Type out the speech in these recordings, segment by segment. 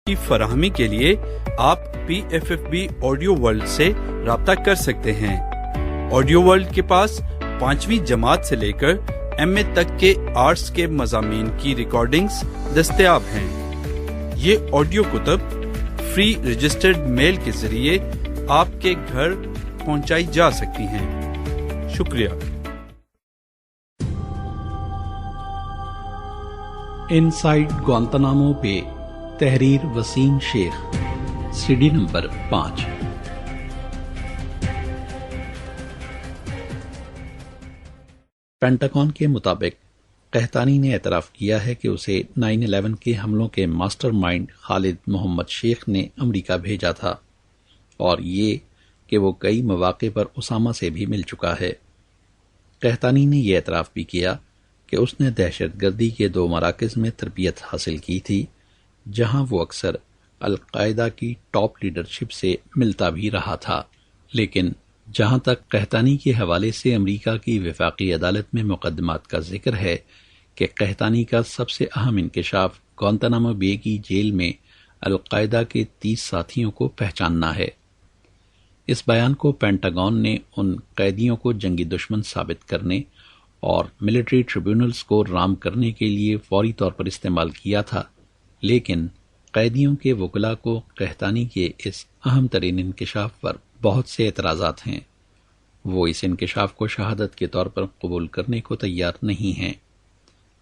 کی فراہمی کے لیے آپ PFFB آڈیو ورلڈ سے رابطہ کر سکتے ہیں۔ آڈیو ورلڈ کے پاس 5ویں جماعت سے لے کر MA تک کے آرٹس کے مضامین کی ریکارڈنگز دستیاب ہیں۔ یہ آڈیو کتب فری رجسٹرڈ میل کے ذریعے آپ کے گھر پہنچائی جا سکتی ہیں۔ شکریہ۔ انسائیڈ گوانتانامو بے، تحریر وسیم شیخ، CD نمبر 5۔ پینٹاگون کے مطابق قحطانی نے اعتراف کیا ہے کہ اسے 9/11 کے حملوں کے ماسٹر مائنڈ خالد محمد شیخ نے امریکہ بھیجا تھا، اور یہ کہ وہ کئی مواقع پر اسامہ سے بھی مل چکا ہے۔ قحطانی نے یہ اعتراف بھی کیا کہ اس نے دہشت گردی کے 2 مراکز میں تربیت حاصل کی تھی، جہاں وہ اکثر القاعدہ کی ٹاپ لیڈرشپ سے ملتا بھی رہا تھا۔ لیکن جہاں تک قحطانی کے حوالے سے امریکہ کی وفاقی عدالت میں مقدمات کا ذکر ہے کہ قحطانی کا سب سے اہم انکشاف گوانتانامو بے کی جیل میں القاعدہ کے 30 ساتھیوں کو پہچاننا ہے۔ اس بیان کو پینٹاگون نے ان قیدیوں کو جنگی دشمن ثابت کرنے اور ملٹری ٹریبیونلز کو رام کرنے کے لیے فوری طور پر استعمال کیا تھا، لیکن قیدیوں کے وکلاء کو قحطانی کے اس اہم ترین انکشاف پر بہت سے اعتراضات ہیں۔ وہ اس انکشاف کو شہادت کے طور پر قبول کرنے کو تیار نہیں ہیں۔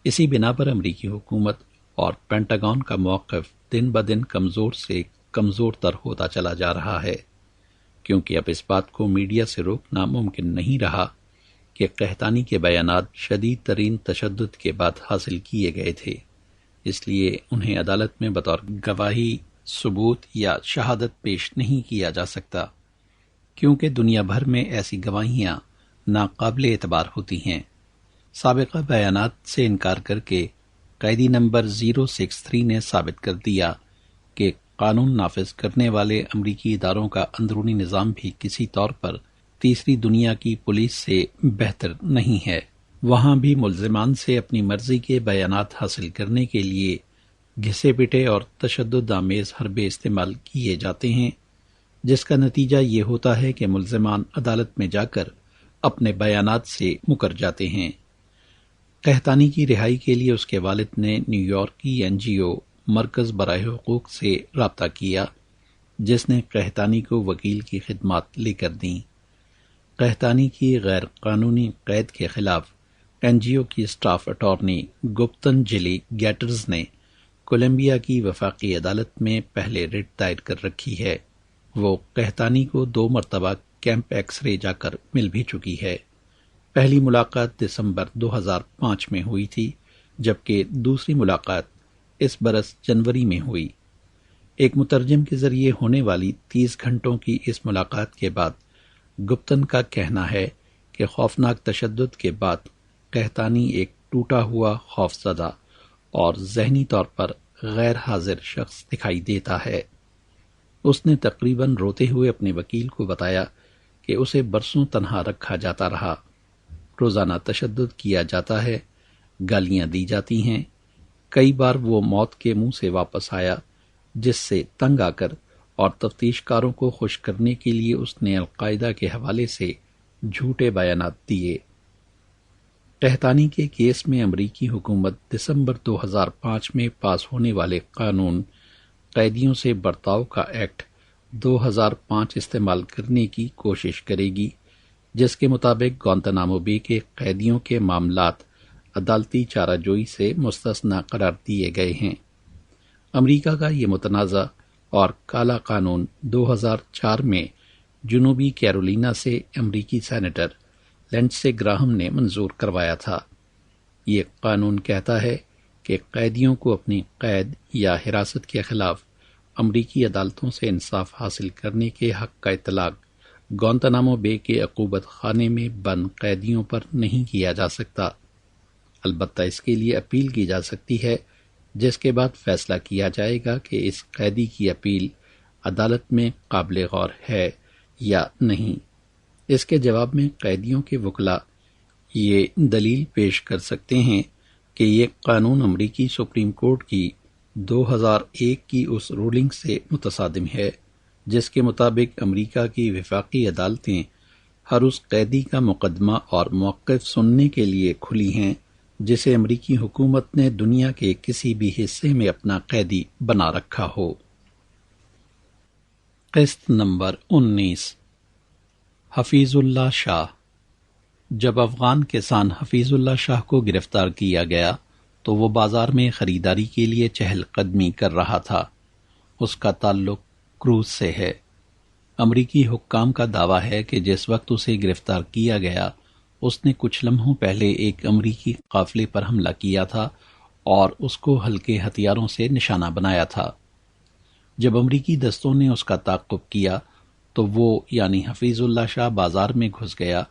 اسی بنا پر امریکی حکومت اور پینٹاگون کا موقف دن بدن کمزور سے کمزور تر ہوتا چلا جا رہا ہے، کیونکہ اب اس بات کو میڈیا سے روکنا ممکن نہیں رہا کہ قحطانی کے بیانات شدید ترین تشدد کے بعد حاصل کیے گئے تھے، اس لیے انہیں عدالت میں بطور گواہی، ثبوت یا شہادت پیش نہیں کیا جا سکتا، کیونکہ دنیا بھر میں ایسی گواہیاں ناقابل اعتبار ہوتی ہیں۔ سابقہ بیانات سے انکار کر کے قیدی نمبر 063 نے ثابت کر دیا کہ قانون نافذ کرنے والے امریکی اداروں کا اندرونی نظام بھی کسی طور پر تیسری دنیا کی پولیس سے بہتر نہیں ہے۔ وہاں بھی ملزمان سے اپنی مرضی کے بیانات حاصل کرنے کے لیے گھسے پٹے اور تشدد آمیز حربے استعمال کیے جاتے ہیں، جس کا نتیجہ یہ ہوتا ہے کہ ملزمان عدالت میں جا کر اپنے بیانات سے مکر جاتے ہیں۔ قحطانی کی رہائی کے لیے اس کے والد نے نیو یارک کی NGO مرکز برائے حقوق سے رابطہ کیا، جس نے قحطانی کو وکیل کی خدمات لے کر دیں۔ قحطانی کی غیر قانونی قید کے خلاف NGO کی اسٹاف اٹارنی گپتن جلی گیٹرز نے کولمبیا کی وفاقی عدالت میں پہلے رٹ دائر کر رکھی ہے۔ وہ قحطانی کو 2 مرتبہ کیمپ ایکس رے جا کر مل بھی چکی ہے۔ پہلی ملاقات دسمبر 2005 میں ہوئی تھی، جبکہ دوسری ملاقات اس برس جنوری میں ہوئی۔ ایک مترجم کے ذریعے ہونے والی 30 گھنٹوں کی اس ملاقات کے بعد گپتن کا کہنا ہے کہ خوفناک تشدد کے بعد قحطانی ایک ٹوٹا ہوا، خوفزدہ اور ذہنی طور پر غیر حاضر شخص دکھائی دیتا ہے۔ اس نے تقریباً روتے ہوئے اپنے وکیل کو بتایا کہ اسے برسوں تنہا رکھا جاتا رہا، روزانہ تشدد کیا جاتا ہے، گالیاں دی جاتی ہیں۔ کئی بار وہ موت کے منہ سے واپس آیا، جس سے تنگ آ کر اور تفتیش کاروں کو خوش کرنے کے لیے اس نے القاعدہ کے حوالے سے جھوٹے بیانات دیے۔ قحطانی کے کیس میں امریکی حکومت دسمبر 2005 میں پاس ہونے والے قانون قیدیوں سے برتاؤ کا ایکٹ 2005 استعمال کرنے کی کوشش کرے گی، جس کے مطابق گوانتانامو بے کے قیدیوں کے معاملات عدالتی چارہ جوئی سے مستثنی قرار دیے گئے ہیں۔ امریکہ کا یہ متنازع اور کالا قانون 2004 میں جنوبی کیرولینا سے امریکی سینیٹر لینڈسے گراہم نے منظور کروایا تھا۔ یہ قانون کہتا ہے کہ قیدیوں کو اپنی قید یا حراست کے خلاف امریکی عدالتوں سے انصاف حاصل کرنے کے حق کا اطلاق گوانتانامو بے کے عقوبت خانے میں بند قیدیوں پر نہیں کیا جا سکتا، البتہ اس کے لیے اپیل کی جا سکتی ہے، جس کے بعد فیصلہ کیا جائے گا کہ اس قیدی کی اپیل عدالت میں قابل غور ہے یا نہیں۔ اس کے جواب میں قیدیوں کے وکلاء یہ دلیل پیش کر سکتے ہیں کہ یہ قانون امریکی سپریم کورٹ کی 2001 کی اس رولنگ سے متصادم ہے جس کے مطابق امریکہ کی وفاقی عدالتیں ہر اس قیدی کا مقدمہ اور موقف سننے کے لیے کھلی ہیں جسے امریکی حکومت نے دنیا کے کسی بھی حصے میں اپنا قیدی بنا رکھا ہو۔ قسط نمبر 19، حفیظ اللہ شاہ۔ جب افغان کسان حفیظ اللہ شاہ کو گرفتار کیا گیا تو وہ بازار میں خریداری کے لیے چہل قدمی کر رہا تھا۔ اس کا تعلق کروز سے ہے۔ امریکی حکام کا دعویٰ ہے کہ جس وقت اسے گرفتار کیا گیا اس نے کچھ لمحوں پہلے ایک امریکی قافلے پر حملہ کیا تھا اور اس کو ہلکے ہتھیاروں سے نشانہ بنایا تھا۔ جب امریکی دستوں نے اس کا تعاقب کیا تو وہ یعنی حفیظ اللہ شاہ بازار میں گھس گیا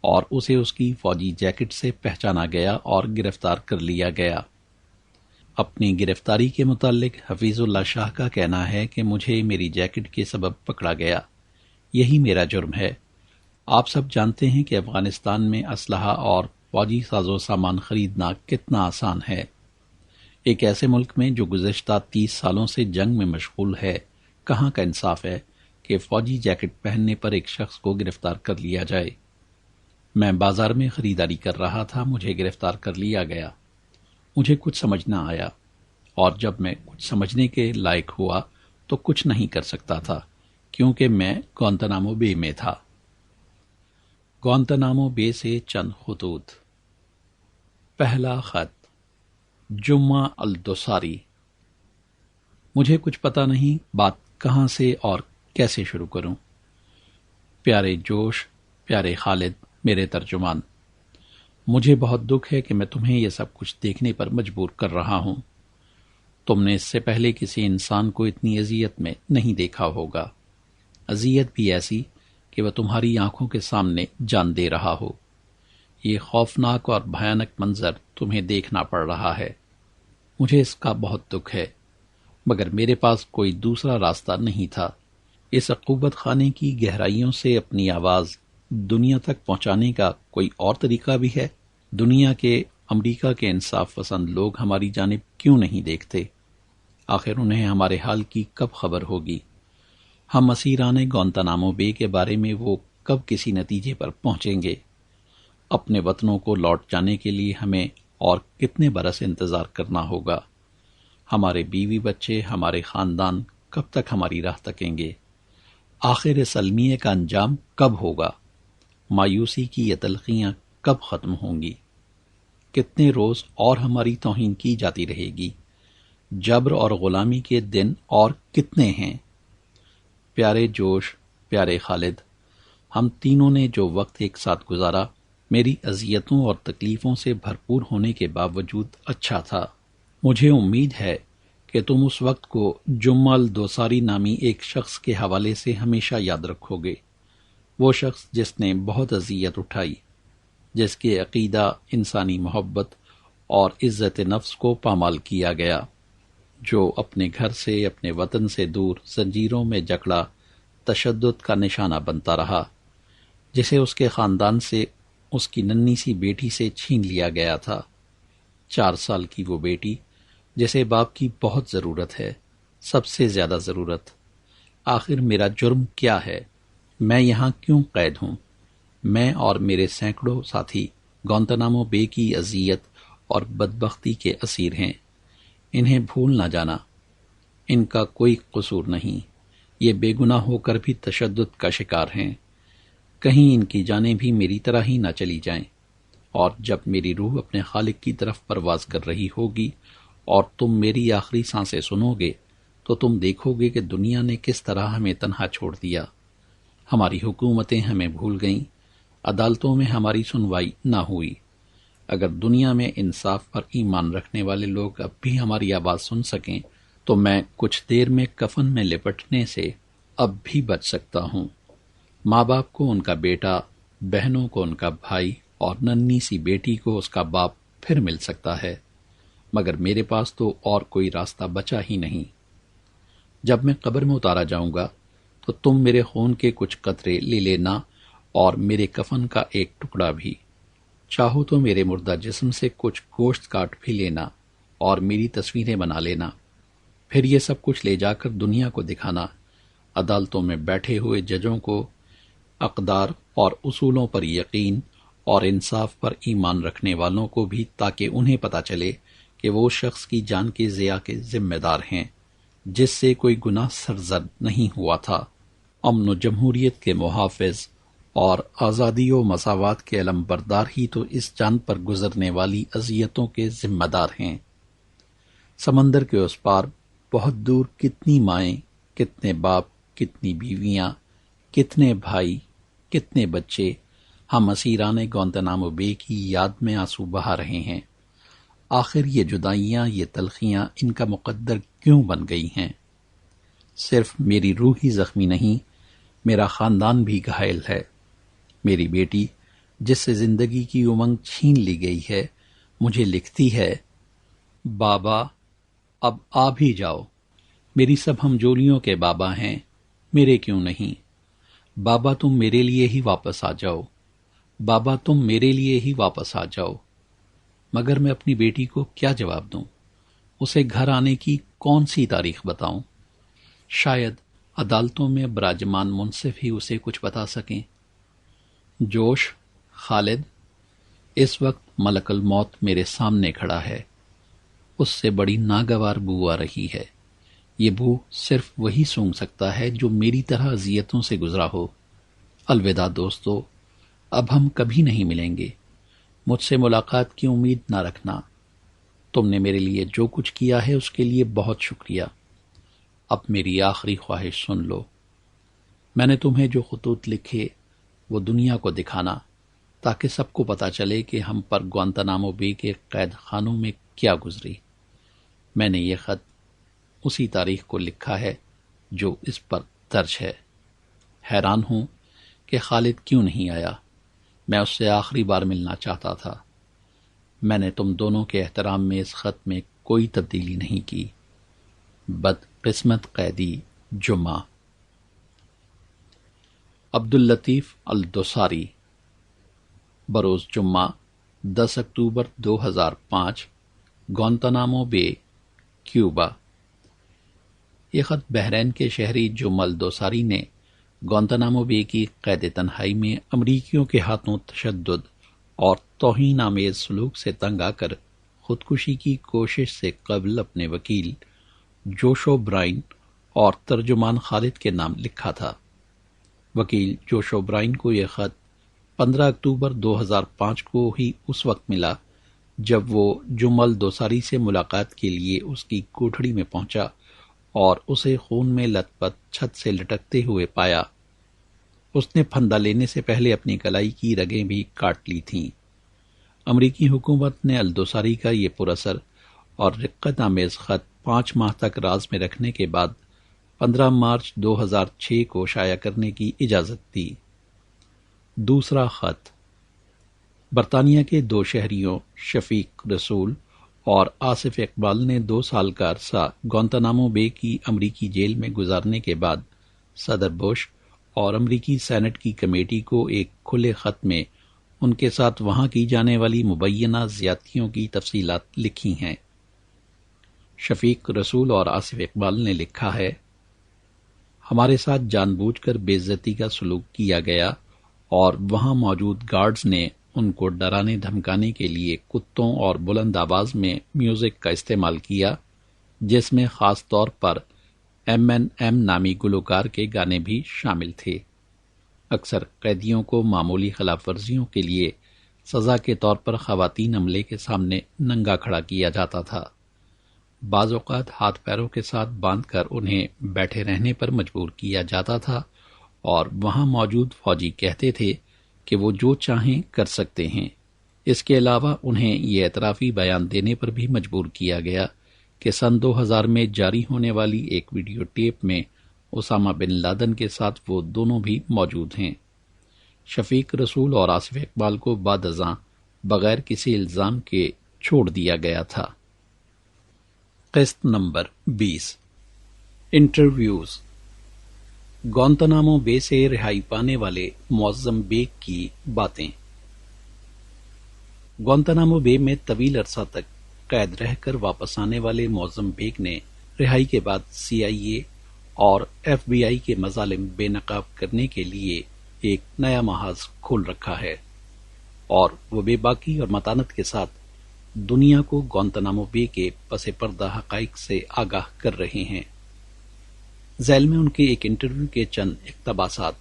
اور اسے اس کی فوجی جیکٹ سے پہچانا گیا اور گرفتار کر لیا گیا۔ اپنی گرفتاری کے متعلق حفیظ اللہ شاہ کا کہنا ہے کہ مجھے میری جیکٹ کے سبب پکڑا گیا، یہی میرا جرم ہے۔ آپ سب جانتے ہیں کہ افغانستان میں اسلحہ اور فوجی ساز و سامان خریدنا کتنا آسان ہے۔ ایک ایسے ملک میں جو گزشتہ 30 سالوں سے جنگ میں مشغول ہے، کہاں کا انصاف ہے کہ فوجی جیکٹ پہننے پر ایک شخص کو گرفتار کر لیا جائے؟ میں بازار میں خریداری کر رہا تھا، مجھے گرفتار کر لیا گیا۔ مجھے کچھ سمجھ نہ آیا، اور جب میں کچھ سمجھنے کے لائق ہوا تو کچھ نہیں کر سکتا تھا کیونکہ میں گوانتانامو بے میں تھا۔ گوانتانامو بے سے چند خطوط۔ پہلا خط، جمعہ الدوساری۔ مجھے کچھ پتہ نہیں بات کہاں سے اور کیسے شروع کروں۔ پیارے جوش، پیارے خالد، میرے ترجمان، مجھے بہت دکھ ہے کہ میں تمہیں یہ سب کچھ دیکھنے پر مجبور کر رہا ہوں۔ تم نے اس سے پہلے کسی انسان کو اتنی اذیت میں نہیں دیکھا ہوگا، اذیت بھی ایسی کہ وہ تمہاری آنکھوں کے سامنے جان دے رہا ہو۔ یہ خوفناک اور بھیانک منظر تمہیں دیکھنا پڑ رہا ہے۔ مجھے اس کا بہت دکھ ہے، مگر میرے پاس کوئی دوسرا راستہ نہیں تھا۔ اس عقوبت خانے کی گہرائیوں سے اپنی آواز دنیا تک پہنچانے کا کوئی اور طریقہ بھی ہے؟ دنیا کے، امریکہ کے انصاف پسند لوگ ہماری جانب کیوں نہیں دیکھتے؟ آخر انہیں ہمارے حال کی کب خبر ہوگی؟ ہم اسیران گوانتانامو بے کے بارے میں وہ کب کسی نتیجے پر پہنچیں گے؟ اپنے وطنوں کو لوٹ جانے کے لیے ہمیں اور کتنے برس انتظار کرنا ہوگا؟ ہمارے بیوی بچے، ہمارے خاندان کب تک ہماری راہ تکیں گے؟ آخر اس المیے کا انجام کب ہوگا؟ مایوسی کی یہ تلخیاں کب ختم ہوں گی؟ کتنے روز اور ہماری توہین کی جاتی رہے گی؟ جبر اور غلامی کے دن اور کتنے ہیں؟ پیارے جوش، پیارے خالد، ہم تینوں نے جو وقت ایک ساتھ گزارا میری اذیتوں اور تکلیفوں سے بھرپور ہونے کے باوجود اچھا تھا۔ مجھے امید ہے کہ تم اس وقت کو جمعہ الدوساری نامی ایک شخص کے حوالے سے ہمیشہ یاد رکھو گے، وہ شخص جس نے بہت اذیت اٹھائی، جس کے عقیدہ انسانی محبت اور عزت نفس کو پامال کیا گیا، جو اپنے گھر سے، اپنے وطن سے دور زنجیروں میں جکڑا تشدد کا نشانہ بنتا رہا، جسے اس کے خاندان سے، اس کی ننھی سی بیٹی سے چھین لیا گیا تھا۔ 4 سال کی وہ بیٹی جسے باپ کی بہت ضرورت ہے، سب سے زیادہ ضرورت۔ آخر میرا جرم کیا ہے؟ میں یہاں کیوں قید ہوں؟ میں اور میرے سینکڑوں ساتھی گوانتانامو بے کی اذیت اور بدبختی کے اسیر ہیں۔ انہیں بھول نہ جانا، ان کا کوئی قصور نہیں، یہ بے گناہ ہو کر بھی تشدد کا شکار ہیں۔ کہیں ان کی جانیں بھی میری طرح ہی نہ چلی جائیں، اور جب میری روح اپنے خالق کی طرف پرواز کر رہی ہوگی اور تم میری آخری سانسیں سنو گے تو تم دیکھو گے کہ دنیا نے کس طرح ہمیں تنہا چھوڑ دیا۔ ہماری حکومتیں ہمیں بھول گئیں، عدالتوں میں ہماری سنوائی نہ ہوئی۔ اگر دنیا میں انصاف پر ایمان رکھنے والے لوگ اب بھی ہماری آواز سن سکیں تو میں کچھ دیر میں کفن میں لپٹنے سے اب بھی بچ سکتا ہوں۔ ماں باپ کو ان کا بیٹا، بہنوں کو ان کا بھائی، اور ننھی سی بیٹی کو اس کا باپ پھر مل سکتا ہے، مگر میرے پاس تو اور کوئی راستہ بچا ہی نہیں۔ جب میں قبر میں اتارا جاؤں گا تو تم میرے خون کے کچھ قطرے لے لینا اور میرے کفن کا ایک ٹکڑا بھی، چاہو تو میرے مردہ جسم سے کچھ گوشت کاٹ بھی لینا اور میری تصویریں بنا لینا۔ پھر یہ سب کچھ لے جا کر دنیا کو دکھانا، عدالتوں میں بیٹھے ہوئے ججوں کو اقدار اور اصولوں پر یقین اور انصاف پر ایمان رکھنے والوں کو بھی، تاکہ انہیں پتہ چلے کہ وہ شخص کی جان کے ضیاع کے ذمہ دار ہیں جس سے کوئی گناہ سرزد نہیں ہوا تھا۔ امن و جمہوریت کے محافظ اور آزادی و مساوات کے علم بردار ہی تو اس جان پر گزرنے والی اذیتوں کے ذمہ دار ہیں۔ سمندر کے اس پار بہت دور کتنی مائیں، کتنے باپ، کتنی بیویاں، کتنے بھائی، کتنے بچے ہم اسیران گوانتانامو بے کی یاد میں آنسو بہا رہے ہیں۔ آخر یہ جدائیاں، یہ تلخیاں ان کا مقدر کیوں بن گئی ہیں؟ صرف میری روح ہی زخمی نہیں، میرا خاندان بھی گھائل ہے۔ میری بیٹی جس سے زندگی کی امنگ چھین لی گئی ہے، مجھے لکھتی ہے، بابا اب آ بھی جاؤ، میری سب ہمجولیوں کے بابا ہیں، میرے کیوں نہیں؟ بابا تم میرے لیے ہی واپس آ جاؤ، بابا تم میرے لیے ہی واپس آ جاؤ۔ مگر میں اپنی بیٹی کو کیا جواب دوں؟ اسے گھر آنے کی کون سی تاریخ بتاؤں؟ شاید عدالتوں میں براجمان منصف ہی اسے کچھ بتا سکیں۔ جوش، خالد، اس وقت ملک الموت میرے سامنے کھڑا ہے۔ اس سے بڑی ناگوار بو آ رہی ہے۔ یہ بو صرف وہی سونگھ سکتا ہے جو میری طرح اذیتوں سے گزرا ہو۔ الوداع دوستو، اب ہم کبھی نہیں ملیں گے۔ مجھ سے ملاقات کی امید نہ رکھنا۔ تم نے میرے لیے جو کچھ کیا ہے اس کے لیے بہت شکریہ۔ اب میری آخری خواہش سن لو۔ میں نے تمہیں جو خطوط لکھے وہ دنیا کو دکھانا، تاکہ سب کو پتہ چلے کہ ہم پر گوانتانامو بے کے قید خانوں میں کیا گزری۔ میں نے یہ خط اسی تاریخ کو لکھا ہے جو اس پر درج ہے۔ حیران ہوں کہ خالد کیوں نہیں آیا۔ میں اس سے آخری بار ملنا چاہتا تھا۔ میں نے تم دونوں کے احترام میں اس خط میں کوئی تبدیلی نہیں کی۔ بد قسمت قیدی جمعہ۔ عبداللطیف الدوساری، بروز جمعہ 10 اکتوبر 2005، گوانتانامو بے، کیوبا۔ یہ خط بحرین کے شہری جمعہ الدوساری نے گوانتانامو بے کی قید تنہائی میں امریکیوں کے ہاتھوں تشدد اور توہین آمیز سلوک سے تنگ آ کر خودکشی کی کوشش سے قبل اپنے وکیل جوشو برائن اور ترجمان خالد کے نام لکھا تھا۔ وکیل جوشو برائن کو یہ خط 15 اکتوبر 2005 کو ہی اس وقت ملا جب وہ جمعہ الدوساری سے ملاقات کے لیے اس کی کوٹھڑی میں پہنچا اور اسے خون میں لت پت چھت سے لٹکتے ہوئے پایا۔ اس نے پھندا لینے سے پہلے اپنی کلائی کی رگیں بھی کاٹ لی تھیں۔ امریکی حکومت نے الدوساری کا یہ پراثر اور رقت آمیز خط 5 ماہ تک راز میں رکھنے کے بعد 15 مارچ 2006 کو شائع کرنے کی اجازت دی۔ دوسرا خط برطانیہ کے 2 شہریوں شفیق رسول اور آصف اقبال نے 2 سال کا عرصہ گوانتانامو بے کی امریکی جیل میں گزارنے کے بعد صدر بش اور امریکی سینٹ کی کمیٹی کو ایک کھلے خط میں ان کے ساتھ وہاں کی جانے والی مبینہ زیادتیوں کی تفصیلات لکھی ہیں۔ شفیق رسول اور آصف اقبال نے لکھا ہے، ہمارے ساتھ جان بوجھ کر بے عزتی کا سلوک کیا گیا اور وہاں موجود گارڈز نے ان کو ڈرانے دھمکانے کے لیے کتوں اور بلند آواز میں میوزک کا استعمال کیا، جس میں خاص طور پر M&M نامی گلوکار کے گانے بھی شامل تھے۔ اکثر قیدیوں کو معمولی خلاف ورزیوں کے لیے سزا کے طور پر خواتین عملے کے سامنے ننگا کھڑا کیا جاتا تھا۔ بعض اوقات ہاتھ پیروں کے ساتھ باندھ کر انہیں بیٹھے رہنے پر مجبور کیا جاتا تھا اور وہاں موجود فوجی کہتے تھے کہ وہ جو چاہیں کر سکتے ہیں۔ اس کے علاوہ انہیں یہ اعترافی بیان دینے پر بھی مجبور کیا گیا کہ سن 2000 میں جاری ہونے والی ایک ویڈیو ٹیپ میں اسامہ بن لادن کے ساتھ وہ دونوں بھی موجود ہیں۔ شفیق رسول اور آصف اقبال کو بعد ازاں بغیر کسی الزام کے چھوڑ دیا گیا تھا۔ قسط نمبر 20 انٹرویوز۔ گوانتانامو بے سے رہائی پانے والے معظم بیگ کی باتیں۔ گوانتانامو بے میں طویل عرصہ تک قید رہ کر واپس آنے والے معظم بیگ نے رہائی کے بعد CIA اور FBI کے مظالم بے نقاب کرنے کے لیے ایک نیا محاذ کھول رکھا ہے اور وہ بے باکی اور متانت کے ساتھ دنیا کو گوانتانامو بے کے پس پردہ حقائق سے آگاہ کر رہے ہیں۔ ذیل میں ان کے ایک انٹرویو کے چند اقتباسات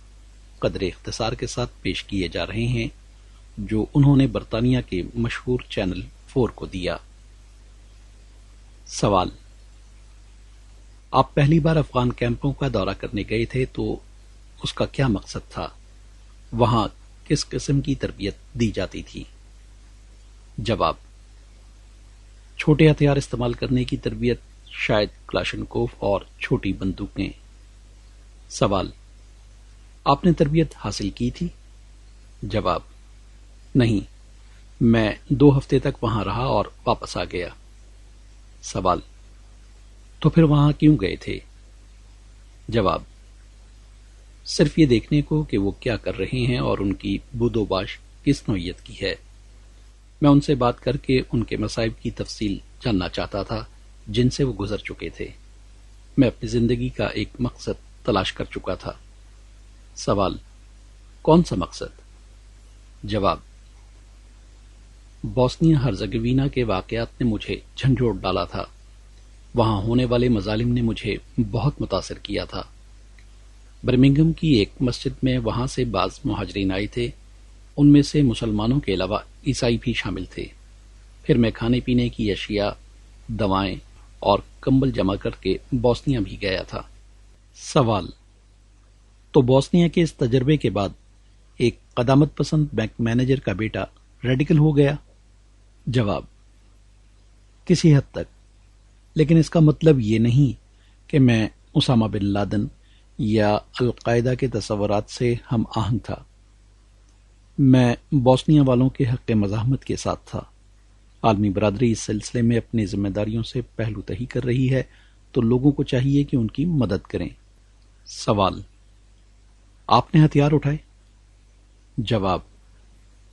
قدر اختصار کے ساتھ پیش کیے جا رہے ہیں جو انہوں نے برطانیہ کے مشہور چینل 4 کو دیا۔ سوال: آپ پہلی بار افغان کیمپوں کا دورہ کرنے گئے تھے تو اس کا کیا مقصد تھا؟ وہاں کس قسم کی تربیت دی جاتی تھی؟ جواب: چھوٹے ہتھیار استعمال کرنے کی تربیت، شاید کلاشنکوف اور چھوٹی بندوقیں۔ سوال: آپ نے تربیت حاصل کی تھی؟ جواب: نہیں، میں 2 ہفتے تک وہاں رہا اور واپس آ گیا۔ سوال: تو پھر وہاں کیوں گئے تھے؟ جواب: صرف یہ دیکھنے کو کہ وہ کیا کر رہے ہیں اور ان کی بود و باش کس نوعیت کی ہے۔ میں ان سے بات کر کے ان کے مصائب کی تفصیل جاننا چاہتا تھا جن سے وہ گزر چکے تھے۔ میں اپنی زندگی کا ایک مقصد تلاش کر چکا تھا۔ سوال: کون سا مقصد؟ جواب: بوسنیا ہرزیگوینا کے واقعات نے مجھے جھنجھوڑ ڈالا تھا۔ وہاں ہونے والے مظالم نے مجھے بہت متاثر کیا تھا۔ برمنگھم کی ایک مسجد میں وہاں سے بعض مہاجرین آئے تھے، ان میں سے مسلمانوں کے علاوہ عیسائی بھی شامل تھے۔ پھر میں کھانے پینے کی اشیاء، دوائیں اور کمبل جمع کر کے بوسنیا بھی گیا تھا۔ سوال: تو بوسنیا کے اس تجربے کے بعد ایک قدامت پسند بینک مینیجر کا بیٹا ریڈیکل ہو گیا؟ جواب: کسی حد تک، لیکن اس کا مطلب یہ نہیں کہ میں اسامہ بن لادن یا القاعدہ کے تصورات سے ہم آہنگ تھا۔ میں بوسنیا والوں کے حق مزاحمت کے ساتھ تھا۔ عالمی برادری اس سلسلے میں اپنی ذمہ داریوں سے پہلو تہی کر رہی ہے تو لوگوں کو چاہیے کہ ان کی مدد کریں۔ سوال: آپ نے ہتھیار اٹھائے؟ جواب: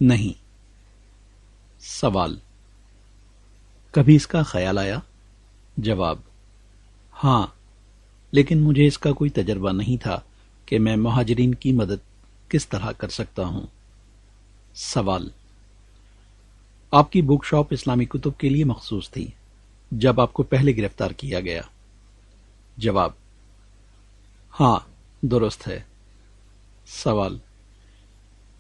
نہیں۔ سوال: کبھی اس کا خیال آیا؟ جواب: ہاں، لیکن مجھے اس کا کوئی تجربہ نہیں تھا کہ میں مہاجرین کی مدد کس طرح کر سکتا ہوں۔ سوال: آپ کی بک شاپ اسلامی کتب کے لیے مخصوص تھی جب آپ کو پہلے گرفتار کیا گیا؟ جواب: ہاں، درست ہے۔ سوال: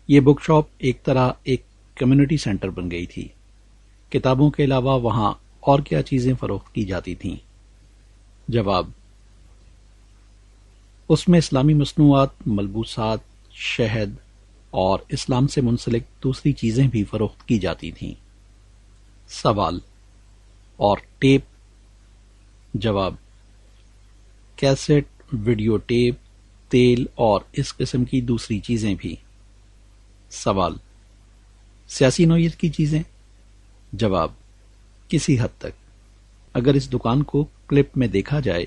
یہ بک شاپ ایک طرح ایک کمیونٹی سینٹر بن گئی تھی۔ کتابوں کے علاوہ وہاں اور کیا چیزیں فروخت کی جاتی تھیں؟ جواب: اس میں اسلامی مصنوعات، ملبوسات، شہد اور اسلام سے منسلک دوسری چیزیں بھی فروخت کی جاتی تھیں۔ سوال: اور ٹیپ؟ جواب: کیسٹ، ویڈیو ٹیپ، تیل اور اس قسم کی دوسری چیزیں بھی۔ سوال: سیاسی نوعیت کی چیزیں؟ جواب: کسی حد تک۔ اگر اس دکان کو کلپ میں دیکھا جائے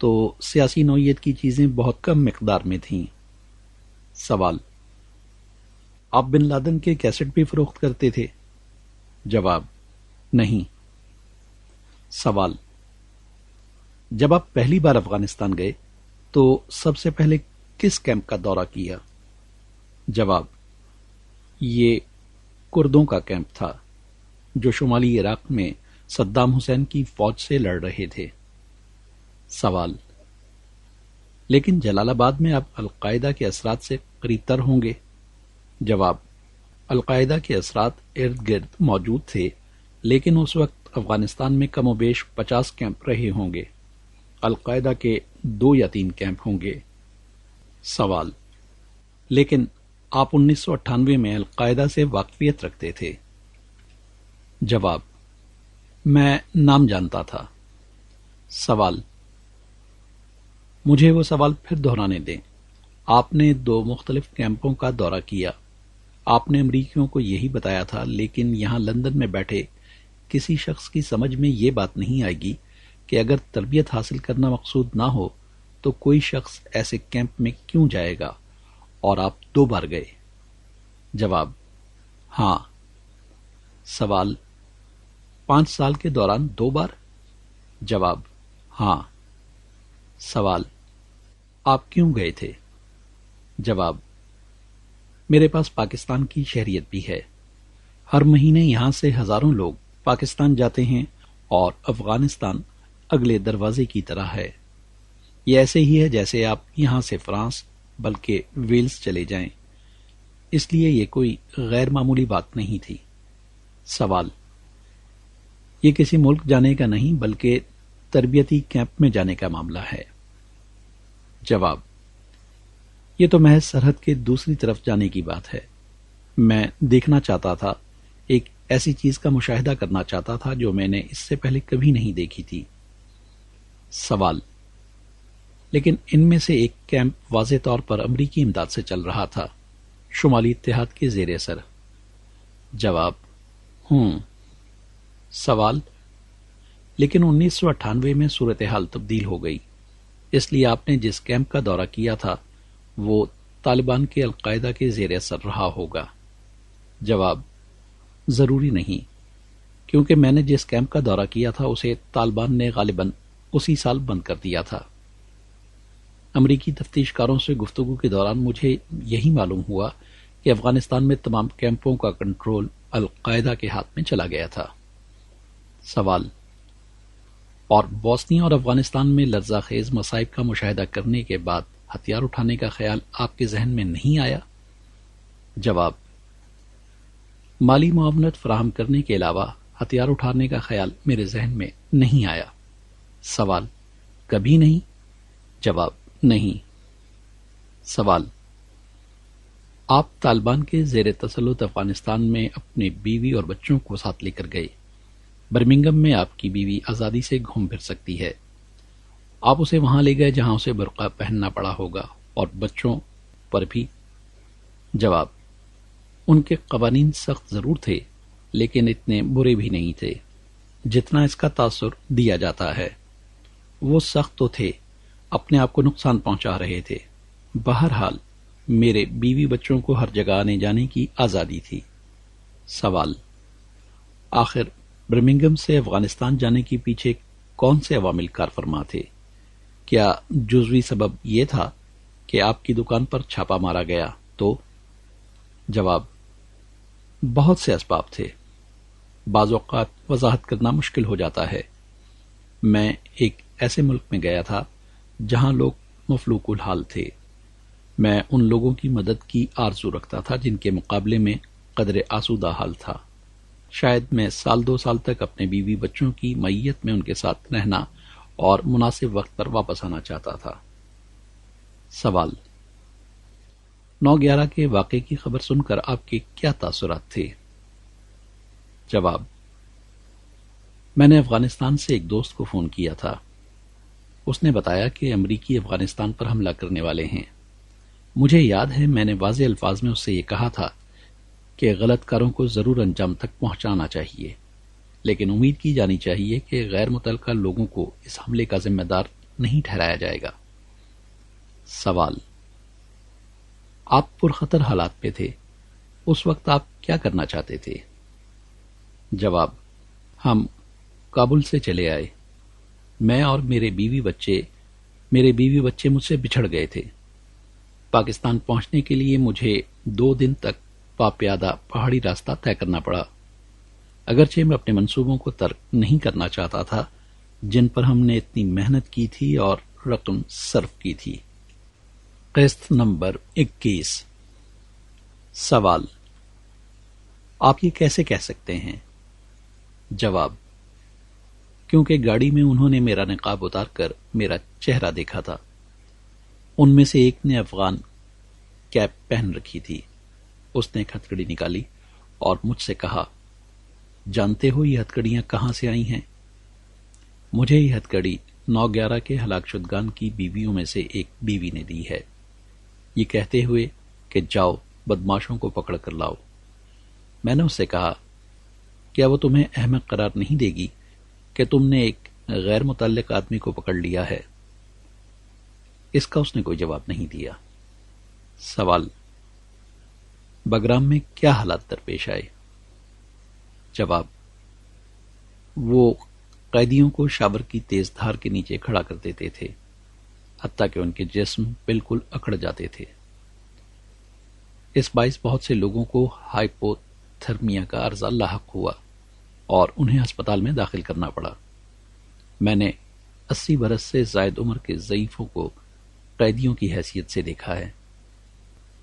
تو سیاسی نوعیت کی چیزیں بہت کم مقدار میں تھیں۔ سوال: آپ بن لادن کے کیسٹ بھی فروخت کرتے تھے؟ جواب: نہیں۔ سوال: جب آپ پہلی بار افغانستان گئے تو سب سے پہلے کس کیمپ کا دورہ کیا؟ جواب: یہ کردوں کا کیمپ تھا جو شمالی عراق میں صدام حسین کی فوج سے لڑ رہے تھے۔ سوال: لیکن جلال آباد میں آپ القاعدہ کے اثرات سے قریب تر ہوں گے؟ جواب: القاعدہ کے اثرات ارد گرد موجود تھے، لیکن اس وقت افغانستان میں کم و بیش 50 کیمپ رہے ہوں گے۔ القاعدہ کے 2 یا 3 کیمپ ہوں گے۔ سوال: لیکن آپ 1998 میں القاعدہ سے واقفیت رکھتے تھے؟ جواب: میں نام جانتا تھا۔ سوال: مجھے وہ سوال پھر دہرانے دیں۔ آپ نے 2 مختلف کیمپوں کا دورہ کیا۔ آپ نے امریکیوں کو یہی بتایا تھا، لیکن یہاں لندن میں بیٹھے کسی شخص کی سمجھ میں یہ بات نہیں آئے گی کہ اگر تربیت حاصل کرنا مقصود نہ ہو تو کوئی شخص ایسے کیمپ میں کیوں جائے گا، اور آپ 2 بار گئے۔ جواب: ہاں۔ سوال: 5 سال کے دوران 2 بار؟ جواب: ہاں۔ سوال: آپ کیوں گئے تھے؟ جواب: میرے پاس پاکستان کی شہریت بھی ہے. ہر مہینے یہاں سے ہزاروں لوگ پاکستان جاتے ہیں اور افغانستان اگلے دروازے کی طرح ہے. یہ ایسے ہی ہے جیسے آپ یہاں سے فرانس بلکہ ویلز چلے جائیں. اس لیے یہ کوئی غیر معمولی بات نہیں تھی. سوال: یہ کسی ملک جانے کا نہیں بلکہ تربیتی کیمپ میں جانے کا معاملہ ہے. جواب: یہ تو محض سرحد کے دوسری طرف جانے کی بات ہے. میں دیکھنا چاہتا تھا، ایک ایسی چیز کا مشاہدہ کرنا چاہتا تھا جو میں نے اس سے پہلے کبھی نہیں دیکھی تھی. سوال: لیکن ان میں سے ایک کیمپ واضح طور پر امریکی امداد سے چل رہا تھا، شمالی اتحاد کے زیر اثر. جواب: سوال: لیکن 1998 میں صورتحال تبدیل ہو گئی، اس لیے آپ نے جس کیمپ کا دورہ کیا تھا وہ طالبان کے القاعدہ کے زیر اثر رہا ہوگا. جواب: ضروری نہیں، کیونکہ میں نے جس کیمپ کا دورہ کیا تھا اسے طالبان نے غالباً اسی سال بند کر دیا تھا. امریکی تفتیش کاروں سے گفتگو کے دوران مجھے یہی معلوم ہوا کہ افغانستان میں تمام کیمپوں کا کنٹرول القاعدہ کے ہاتھ میں چلا گیا تھا. سوال: اور بوسنیا اور افغانستان میں لرزہ خیز مصائب کا مشاہدہ کرنے کے بعد ہتھیار اٹھانے کا خیال آپ کے ذہن میں نہیں آیا؟ جواب: مالی معاونت فراہم کرنے کے علاوہ ہتھیار اٹھانے کا خیال میرے ذہن میں نہیں آیا. سوال: کبھی نہیں؟ جواب: نہیں. سوال: آپ طالبان کے زیر تسلط افغانستان میں اپنی بیوی اور بچوں کو ساتھ لے کر گئے. برمنگم میں آپ کی بیوی آزادی سے گھوم پھر سکتی ہے. آپ اسے وہاں لے گئے جہاں اسے برقع پہننا پڑا ہوگا، اور بچوں پر بھی. جواب: ان کے قوانین سخت ضرور تھے لیکن اتنے برے بھی نہیں تھے جتنا اس کا تاثر دیا جاتا ہے. وہ سخت تو تھے، اپنے آپ کو نقصان پہنچا رہے تھے. بہرحال میرے بیوی بچوں کو ہر جگہ آنے جانے کی آزادی تھی. سوال: آخر برمنگم سے افغانستان جانے کے پیچھے کون سے عوامل کار فرما تھے؟ کیا جزوی سبب یہ تھا کہ آپ کی دکان پر چھاپا مارا گیا تو؟ جواب: بہت سے اسباب تھے، بعض اوقات وضاحت کرنا مشکل ہو جاتا ہے. میں ایک ایسے ملک میں گیا تھا جہاں لوگ مفلوق الحال تھے. میں ان لوگوں کی مدد کی آرزو رکھتا تھا جن کے مقابلے میں قدر آسودہ حال تھا. شاید میں 1-2 سال تک اپنے بیوی بچوں کی معیت میں ان کے ساتھ رہنا اور مناسب وقت پر واپس آنا چاہتا تھا. سوال: 9/11 کے واقعے کی خبر سن کر آپ کے کیا تاثرات تھے؟ جواب: میں نے افغانستان سے ایک دوست کو فون کیا تھا. اس نے بتایا کہ امریکی افغانستان پر حملہ کرنے والے ہیں. مجھے یاد ہے میں نے واضح الفاظ میں اس سے یہ کہا تھا کہ غلط کاروں کو ضرور انجام تک پہنچانا چاہیے، لیکن امید کی جانی چاہیے کہ غیر متعلقہ لوگوں کو اس حملے کا ذمہ دار نہیں ٹھہرایا جائے گا. سوال: آپ پرخطر حالات پہ تھے، اس وقت آپ کیا کرنا چاہتے تھے؟ جواب: ہم کابل سے چلے آئے. میں اور میرے بیوی بچے مجھ سے بچھڑ گئے تھے. پاکستان پہنچنے کے لیے مجھے 2 دن تک پیادہ پہاڑی راستہ طے کرنا پڑا. اگرچہ میں اپنے منصوبوں کو ترک نہیں کرنا چاہتا تھا جن پر ہم نے اتنی محنت کی تھی اور رقم صرف کی تھی. قسط نمبر 21. سوال: آپ یہ کیسے کہہ سکتے ہیں؟ جواب: کیونکہ گاڑی میں انہوں نے میرا نقاب اتار کر میرا چہرہ دیکھا تھا. ان میں سے ایک نے افغان کیپ پہن رکھی تھی. اس نے ایک ہتھکڑی نکالی اور مجھ سے کہا، جانتے ہو یہ ہتھکڑیاں کہاں سے آئی ہیں؟ مجھے یہ ہتھکڑی 9/11 کے ہلاک شدگان کی بیویوں میں سے ایک بیوی نے دی ہے، یہ کہتے ہوئے کہ جاؤ بدماشوں کو پکڑ کر لاؤ. میں نے اس سے کہا، کیا وہ تمہیں احمق قرار نہیں دے گی کہ تم نے ایک غیر متعلق آدمی کو پکڑ لیا ہے؟ اس کا اس نے کوئی جواب نہیں دیا. سوال: بگرام میں کیا حالات درپیش آئے؟ جواب: وہ قیدیوں کو شاور کی تیز دھار کے نیچے کھڑا کر دیتے تھے. حتیٰ کہ ان کے جسم بالکل اکڑ جاتے تھے۔ اس باعث بہت سے لوگوں کو ہائپوتھرمیا کا عرضہ لاحق ہوا اور انہیں ہسپتال میں داخل کرنا پڑا۔ میں نے 80 برس سے زائد عمر کے ضعیفوں کو قیدیوں کی حیثیت سے دیکھا ہے۔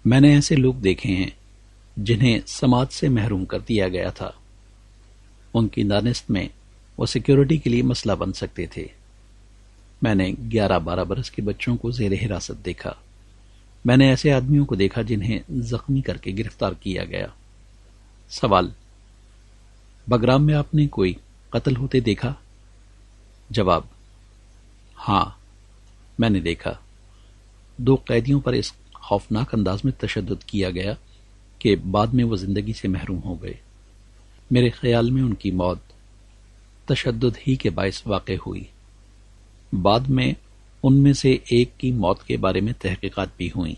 میں نے ایسے لوگ دیکھے ہیں جنہیں سماج سے محروم کر دیا گیا تھا۔ ان کی دانست میں وہ سیکیورٹی کے لیے مسئلہ بن سکتے تھے۔ میں نے 11-12 برس کے بچوں کو زیر حراست دیکھا۔ میں نے ایسے آدمیوں کو دیکھا جنہیں زخمی کر کے گرفتار کیا گیا۔ سوال: بگرام میں آپ نے کوئی قتل ہوتے دیکھا؟ جواب: ہاں، میں نے دیکھا۔ 2 قیدیوں پر اس خوفناک انداز میں تشدد کیا گیا کہ بعد میں وہ زندگی سے محروم ہو گئے۔ میرے خیال میں ان کی موت تشدد ہی کے باعث واقع ہوئی۔ بعد میں ان میں سے ایک کی موت کے بارے میں تحقیقات بھی ہوئیں۔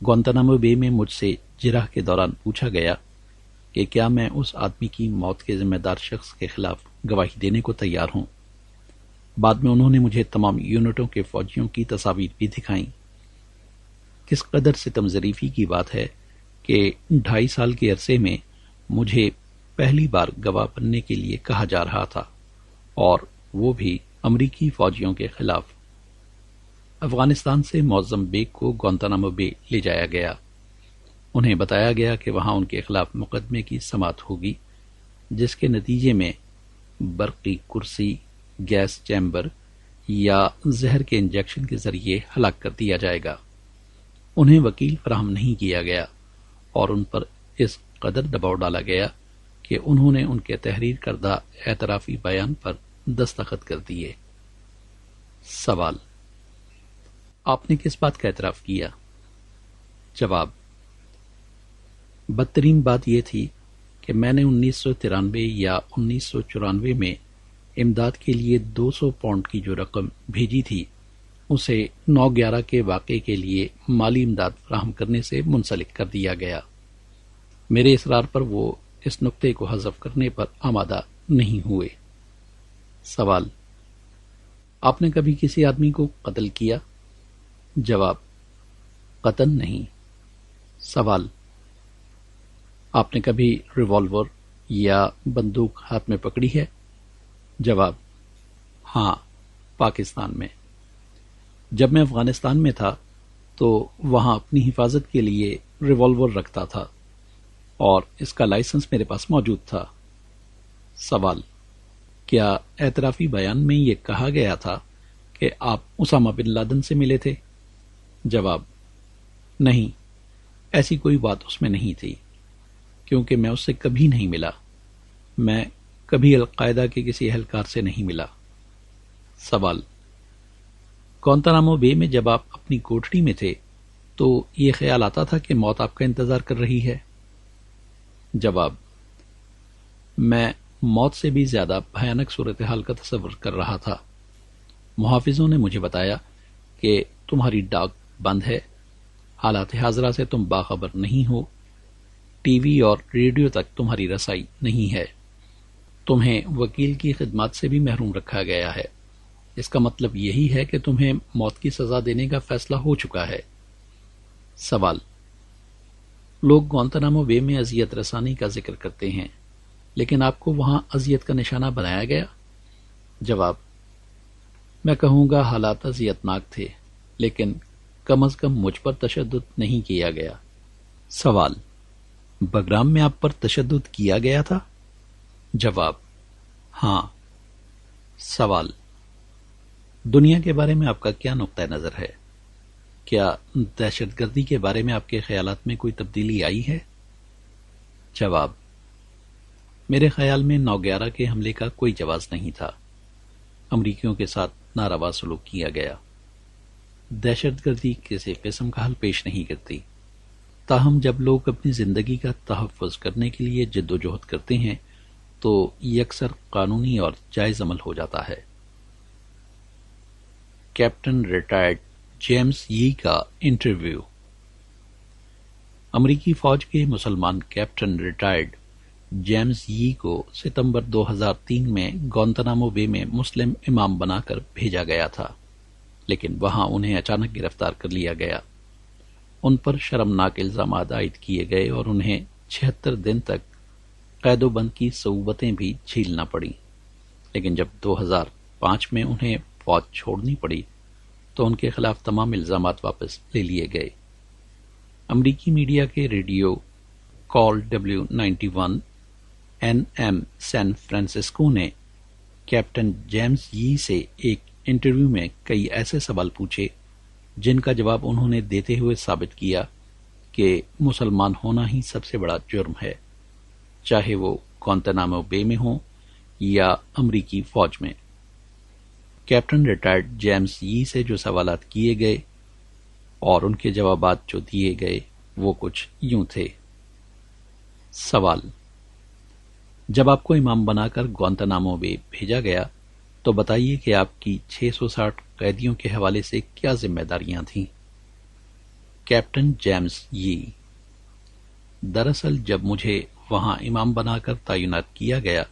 گوانتانامو بے میں مجھ سے جرح کے دوران پوچھا گیا کہ کیا میں اس آدمی کی موت کے ذمہ دار شخص کے خلاف گواہی دینے کو تیار ہوں۔ بعد میں انہوں نے مجھے تمام یونٹوں کے فوجیوں کی تصاویر بھی دکھائیں۔ کس قدر ستم ظریفی کی بات ہے کہ 2.5 سال کے عرصے میں مجھے پہلی بار گواہ بننے کے لیے کہا جا رہا تھا، اور وہ بھی امریکی فوجیوں کے خلاف۔ افغانستان سے معظم بیگ کو گوانتانامو بے لے جایا گیا۔ انہیں بتایا گیا کہ وہاں ان کے خلاف مقدمے کی سماعت ہوگی، جس کے نتیجے میں برقی کرسی، گیس چیمبر یا زہر کے انجیکشن کے ذریعے ہلاک کر دیا جائے گا۔ انہیں وکیل فراہم نہیں کیا گیا اور ان پر اس قدر دباؤ ڈالا گیا کہ انہوں نے ان کے تحریر کردہ اعترافی بیان پر دستخط کر دیے۔ سوال: آپ نے کس بات کا اعتراف کیا؟ جواب: بدترین بات یہ تھی کہ میں نے 1993 یا 1994 میں امداد کے لیے 200 پاؤنڈ کی جو رقم بھیجی تھی اسے 9/11 کے واقعے کے لیے مالی امداد فراہم کرنے سے منسلک کر دیا گیا۔ میرے اصرار پر وہ اس نقطے کو حذف کرنے پر آمادہ نہیں ہوئے۔ سوال: آپ نے کبھی کسی آدمی کو قتل کیا؟ جواب: قطعاً نہیں۔ سوال: آپ نے کبھی ریوالور یا بندوق ہاتھ میں پکڑی ہے؟ جواب: ہاں، پاکستان میں۔ جب میں افغانستان میں تھا تو وہاں اپنی حفاظت کے لیے ریوالور رکھتا تھا اور اس کا لائسنس میرے پاس موجود تھا۔ سوال: کیا اعترافی بیان میں یہ کہا گیا تھا کہ آپ اسامہ بن لادن سے ملے تھے؟ جواب: نہیں، ایسی کوئی بات اس میں نہیں تھی، کیونکہ میں اس سے کبھی نہیں ملا۔ میں کبھی القاعدہ کے کسی اہلکار سے نہیں ملا۔ سوال: گوانتانامو بے میں جب آپ اپنی کوٹڑی میں تھے تو یہ خیال آتا تھا کہ موت آپ کا انتظار کر رہی ہے؟ جواب: میں موت سے بھی زیادہ بھیانک صورتحال کا تصور کر رہا تھا۔ محافظوں نے مجھے بتایا کہ تمہاری ڈاک بند ہے، حالات حاضرہ سے تم باخبر نہیں ہو، ٹی وی اور ریڈیو تک تمہاری رسائی نہیں ہے، تمہیں وکیل کی خدمات سے بھی محروم رکھا گیا ہے۔ اس کا مطلب یہی ہے کہ تمہیں موت کی سزا دینے کا فیصلہ ہو چکا ہے۔ سوال: لوگ گوانتانامو بے میں اذیت رسانی کا ذکر کرتے ہیں، لیکن آپ کو وہاں اذیت کا نشانہ بنایا گیا؟ جواب: میں کہوں گا حالات اذیت ناک تھے، لیکن کم از کم مجھ پر تشدد نہیں کیا گیا۔ سوال: بگرام میں آپ پر تشدد کیا گیا تھا؟ جواب: ہاں۔ سوال: دنیا کے بارے میں آپ کا کیا نقطہ نظر ہے؟ کیا دہشت گردی کے بارے میں آپ کے خیالات میں کوئی تبدیلی آئی ہے؟ جواب: میرے خیال میں 9/11 کے حملے کا کوئی جواز نہیں تھا۔ امریکیوں کے ساتھ ناروا سلوک کیا گیا۔ دہشت گردی کسی قسم کا حل پیش نہیں کرتی، تاہم جب لوگ اپنی زندگی کا تحفظ کرنے کے لیے جد و جہد کرتے ہیں تو یہ اکثر قانونی اور جائز عمل ہو جاتا ہے۔ کیپٹن ریٹائرڈ جیمز یی کا انٹرویو۔ امریکی فوج کے مسلمان کیپٹن ریٹائرڈ جیمز یی کو ستمبر 2003 میں گوانتانامو بے میں مسلم امام بنا کر بھیجا گیا تھا۔ لیکن وہاں انہیں اچانک گرفتار کر لیا گیا۔ ان پر شرمناک الزامات عائد کیے گئے اور انہیں 76 دن تک قید و بند کی صعوبتیں بھی جھیلنا پڑیں، لیکن جب 2005 میں انہیں فوج چھوڑنی پڑی تو ان کے خلاف تمام الزامات واپس لے لیے گئے۔ امریکی میڈیا کے ریڈیو کال W91 NM سین فرانسسکو نے کیپٹن جیمز یی سے ایک انٹرویو میں کئی ایسے سوال پوچھے جن کا جواب انہوں نے دیتے ہوئے ثابت کیا کہ مسلمان ہونا ہی سب سے بڑا جرم ہے، چاہے وہ گوانتانامو بے میں ہوں یا امریکی فوج میں۔ کیپٹن ریٹائرڈ جیمز یی سے جو سوالات کیے گئے اور ان کے جوابات جو دیے گئے وہ کچھ یوں تھے۔ سوال: جب آپ کو امام بنا کر گوانتانامو بے بھیجا گیا تو بتائیے کہ آپ کی 660 قیدیوں کے حوالے سے کیا ذمہ داریاں تھیں؟ کیپٹن جیمز یی: دراصل جب مجھے وہاں امام بنا کر تعینات کیا گیا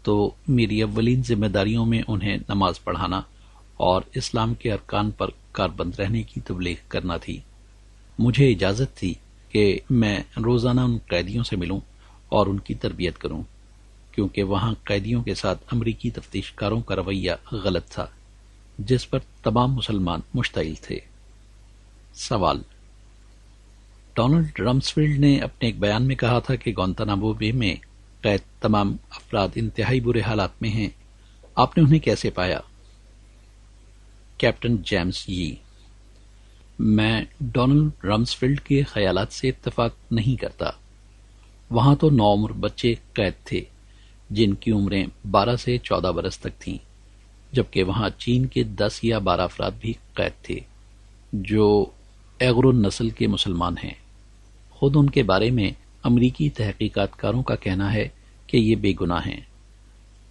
تو میری اولین ذمہ داریوں میں انہیں نماز پڑھانا اور اسلام کے ارکان پر کاربند رہنے کی تبلیغ کرنا تھی۔ مجھے اجازت تھی کہ میں روزانہ ان قیدیوں سے ملوں اور ان کی تربیت کروں، کیونکہ وہاں قیدیوں کے ساتھ امریکی تفتیش کاروں کا رویہ غلط تھا جس پر تمام مسلمان مشتعل تھے۔ سوال: ڈونلڈ رمسفیلڈ نے اپنے ایک بیان میں کہا تھا کہ گوانتانامو بے میں قید تمام افراد انتہائی برے حالات میں ہیں، آپ نے انہیں کیسے پایا؟ کیپٹن جیمز یی: میں ڈونلڈ رمسفیلڈ کے خیالات سے اتفاق نہیں کرتا۔ وہاں تو نوعمر بچے قید تھے جن کی عمریں 12 سے 14 برس تک تھیں، جبکہ وہاں چین کے 10 یا 12 افراد بھی قید تھے جو ایغرو نسل کے مسلمان ہیں۔ خود ان کے بارے میں امریکی تحقیقات کاروں کا کہنا ہے کہ یہ بے گناہ ہیں۔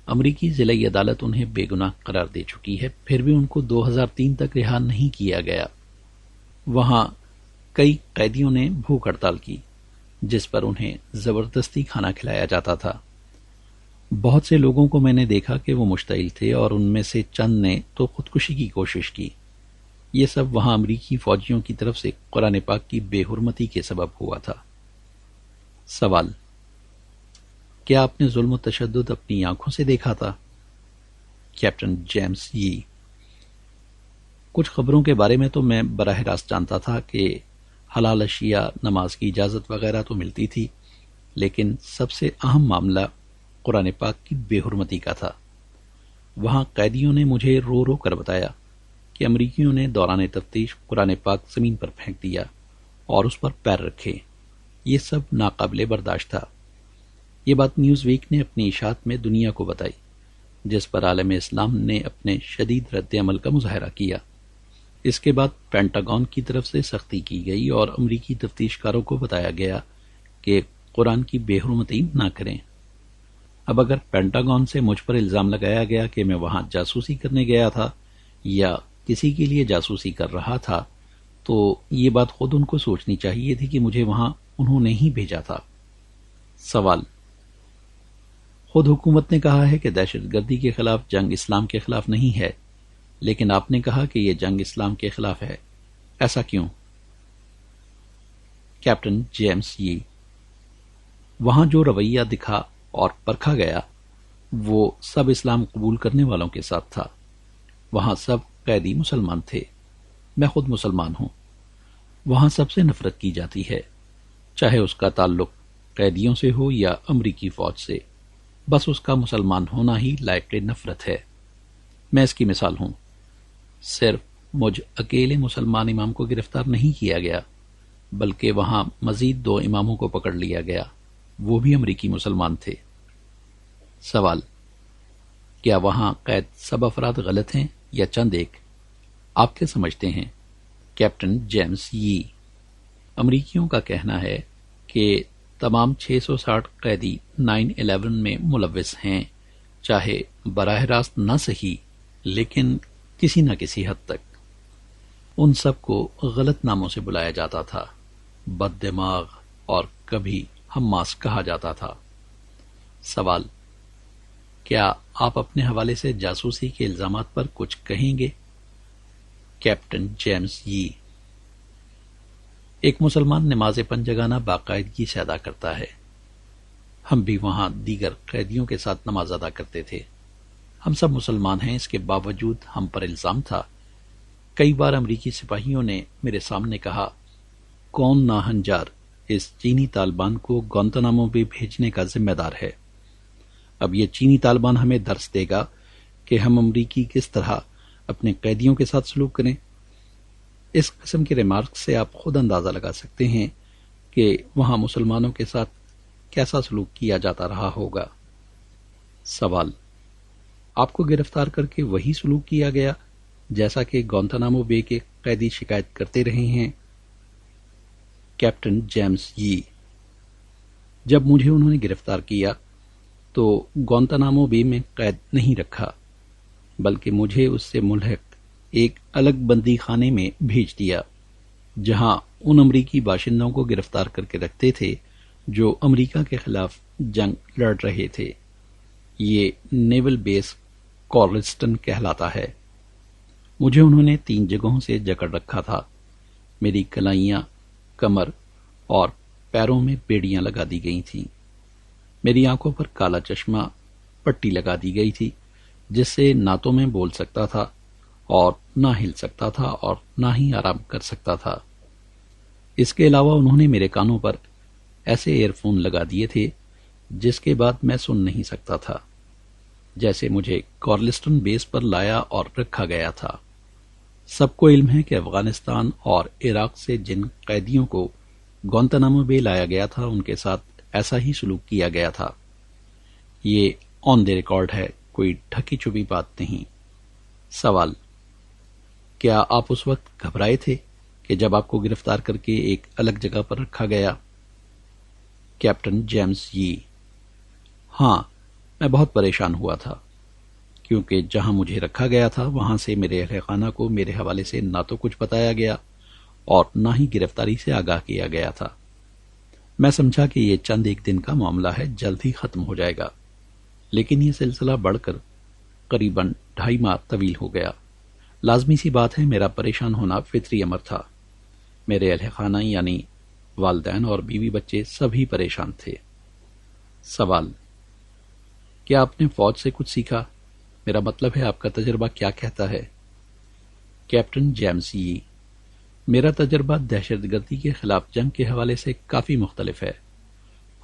امریکی ضلعی عدالت انہیں بے گناہ قرار دے چکی ہے، پھر بھی ان کو 2003 تک رہا نہیں کیا گیا۔ وہاں کئی قیدیوں نے بھوک ہڑتال کی جس پر انہیں زبردستی کھانا کھلایا جاتا تھا۔ بہت سے لوگوں کو میں نے دیکھا کہ وہ مشتعل تھے اور ان میں سے چند نے تو خودکشی کی کوشش کی۔ یہ سب وہاں امریکی فوجیوں کی طرف سے قرآن پاک کی بے حرمتی کے سبب ہوا تھا۔ سوال: کیا آپ نے ظلم و تشدد اپنی آنکھوں سے دیکھا تھا؟ کیپٹن جیمز یی: کچھ خبروں کے بارے میں تو میں براہ راست جانتا تھا کہ حلال اشیاء، نماز کی اجازت وغیرہ تو ملتی تھی، لیکن سب سے اہم معاملہ قرآن پاک کی بے حرمتی کا تھا۔ وہاں قیدیوں نے مجھے رو رو کر بتایا کہ امریکیوں نے دوران تفتیش قرآن پاک زمین پر پھینک دیا اور اس پر پیر رکھے۔ یہ سب ناقابل برداشت تھا۔ یہ بات نیوز ویک نے اپنی اشاعت میں دنیا کو بتائی، جس پر عالم اسلام نے اپنے شدید رد عمل کا مظاہرہ کیا۔ اس کے بعد پینٹاگون کی طرف سے سختی کی گئی اور امریکی تفتیش کاروں کو بتایا گیا کہ قرآن کی بے حرمتی نہ کریں۔ اب اگر پینٹاگون سے مجھ پر الزام لگایا گیا کہ میں وہاں جاسوسی کرنے گیا تھا یا کسی کے لیے جاسوسی کر رہا تھا تو یہ بات خود ان کو سوچنی چاہیے تھی کہ مجھے وہاں انہوں نے ہی بھیجا تھا۔ سوال: خود حکومت نے کہا ہے کہ دہشت گردی کے خلاف جنگ اسلام کے خلاف نہیں ہے، لیکن آپ نے کہا کہ یہ جنگ اسلام کے خلاف ہے، ایسا کیوں؟ کیپٹن جیمز یی: وہاں جو رویہ دکھا اور پرکھا گیا وہ سب اسلام قبول کرنے والوں کے ساتھ تھا۔ وہاں سب قیدی مسلمان تھے، میں خود مسلمان ہوں۔ وہاں سب سے نفرت کی جاتی ہے، چاہے اس کا تعلق قیدیوں سے ہو یا امریکی فوج سے، بس اس کا مسلمان ہونا ہی لائق نفرت ہے۔ میں اس کی مثال ہوں۔ صرف مجھ اکیلے مسلمان امام کو گرفتار نہیں کیا گیا، بلکہ وہاں مزید 2 اماموں کو پکڑ لیا گیا، وہ بھی امریکی مسلمان تھے۔ سوال: کیا وہاں قید سب افراد غلط ہیں یا چند ایک؟ آپ کیا سمجھتے ہیں؟ کیپٹن جیمز یی: امریکیوں کا کہنا ہے کہ تمام 660 قیدی 9/11 میں ملوث ہیں، چاہے براہ راست نہ صحیح لیکن کسی نہ کسی حد تک۔ ان سب کو غلط ناموں سے بلایا جاتا تھا، بد دماغ اور کبھی حماس کہا جاتا تھا۔ سوال: کیا آپ اپنے حوالے سے جاسوسی کے الزامات پر کچھ کہیں گے؟ کیپٹن جیمز یی۔ ایک مسلمان نماز پنجگانہ باقاعدگی سے ادا کرتا ہے۔ ہم بھی وہاں دیگر قیدیوں کے ساتھ نماز ادا کرتے تھے۔ ہم سب مسلمان ہیں، اس کے باوجود ہم پر الزام تھا۔ کئی بار امریکی سپاہیوں نے میرے سامنے کہا، کون ناہنجار اس چینی طالبان کو گوانتانامو بے بھیجنے کا ذمہ دار ہے؟ اب یہ چینی طالبان ہمیں درس دے گا کہ ہم امریکی کس طرح اپنے قیدیوں کے ساتھ سلوک کریں۔ اس قسم کے ریمارک سے آپ خود اندازہ لگا سکتے ہیں کہ وہاں مسلمانوں کے ساتھ کیسا سلوک کیا جاتا رہا ہوگا۔ سوال: آپ کو گرفتار کر کے وہی سلوک کیا گیا جیسا کہ گوانتانامو بے کے قیدی شکایت کرتے رہے ہیں؟ کیپٹن جیمز یی: جب مجھے انہوں نے گرفتار کیا تو گوانتانامو بے میں قید نہیں رکھا، بلکہ مجھے اس سے ملحق ایک الگ بندی خانے میں بھیج دیا، جہاں ان امریکی باشندوں کو گرفتار کر کے رکھتے تھے جو امریکہ کے خلاف جنگ لڑ رہے تھے۔ یہ نیول بیس کارلسٹن کہلاتا ہے۔ مجھے انہوں نے 3 جگہوں سے جکڑ رکھا تھا۔ میری کلائیاں، کمر اور پیروں میں بیڑیاں لگا دی گئی تھیں۔ میری آنکھوں پر کالا چشمہ پٹی لگا دی گئی تھی، جس سے نہ تو میں بول سکتا تھا اور نہ ہل سکتا تھا اور نہ ہی آرام کر سکتا تھا۔ اس کے علاوہ انہوں نے میرے کانوں پر ایسے ایئر فون لگا دیے تھے جس کے بعد میں سن نہیں سکتا تھا۔ جیسے مجھے کارلسٹن بیس پر لایا اور رکھا گیا تھا۔ سب کو علم ہے کہ افغانستان اور عراق سے جن قیدیوں کو گوانتانامو بے لایا گیا تھا ان کے ساتھ ایسا ہی سلوک کیا گیا تھا۔ یہ آن دی ریکارڈ ہے، کوئی ڈھکی چھپی بات نہیں۔ سوال: کیا آپ اس وقت گھبرائے تھے کہ جب آپ کو گرفتار کر کے ایک الگ جگہ پر رکھا گیا؟ کیپٹن جیمز یی: ہاں، میں بہت پریشان ہوا تھا، کیونکہ جہاں مجھے رکھا گیا تھا وہاں سے میرے اہل خانہ کو میرے حوالے سے نہ تو کچھ بتایا گیا اور نہ ہی گرفتاری سے آگاہ کیا گیا تھا۔ میں سمجھا کہ یہ چند ایک دن کا معاملہ ہے، جلد ہی ختم ہو جائے گا، لیکن یہ سلسلہ بڑھ کر قریباً 2.5 ماہ طویل ہو گیا۔ لازمی سی بات ہے، میرا پریشان ہونا فطری امر تھا۔ میرے اہل خانہ یعنی والدین اور بیوی بچے سبھی پریشان تھے۔ سوال: کیا آپ نے فوج سے کچھ سیکھا؟ میرا مطلب ہے آپ کا تجربہ کیا کہتا ہے؟ کیپٹن جیمز یی: میرا تجربہ دہشت گردی کے خلاف جنگ کے حوالے سے کافی مختلف ہے۔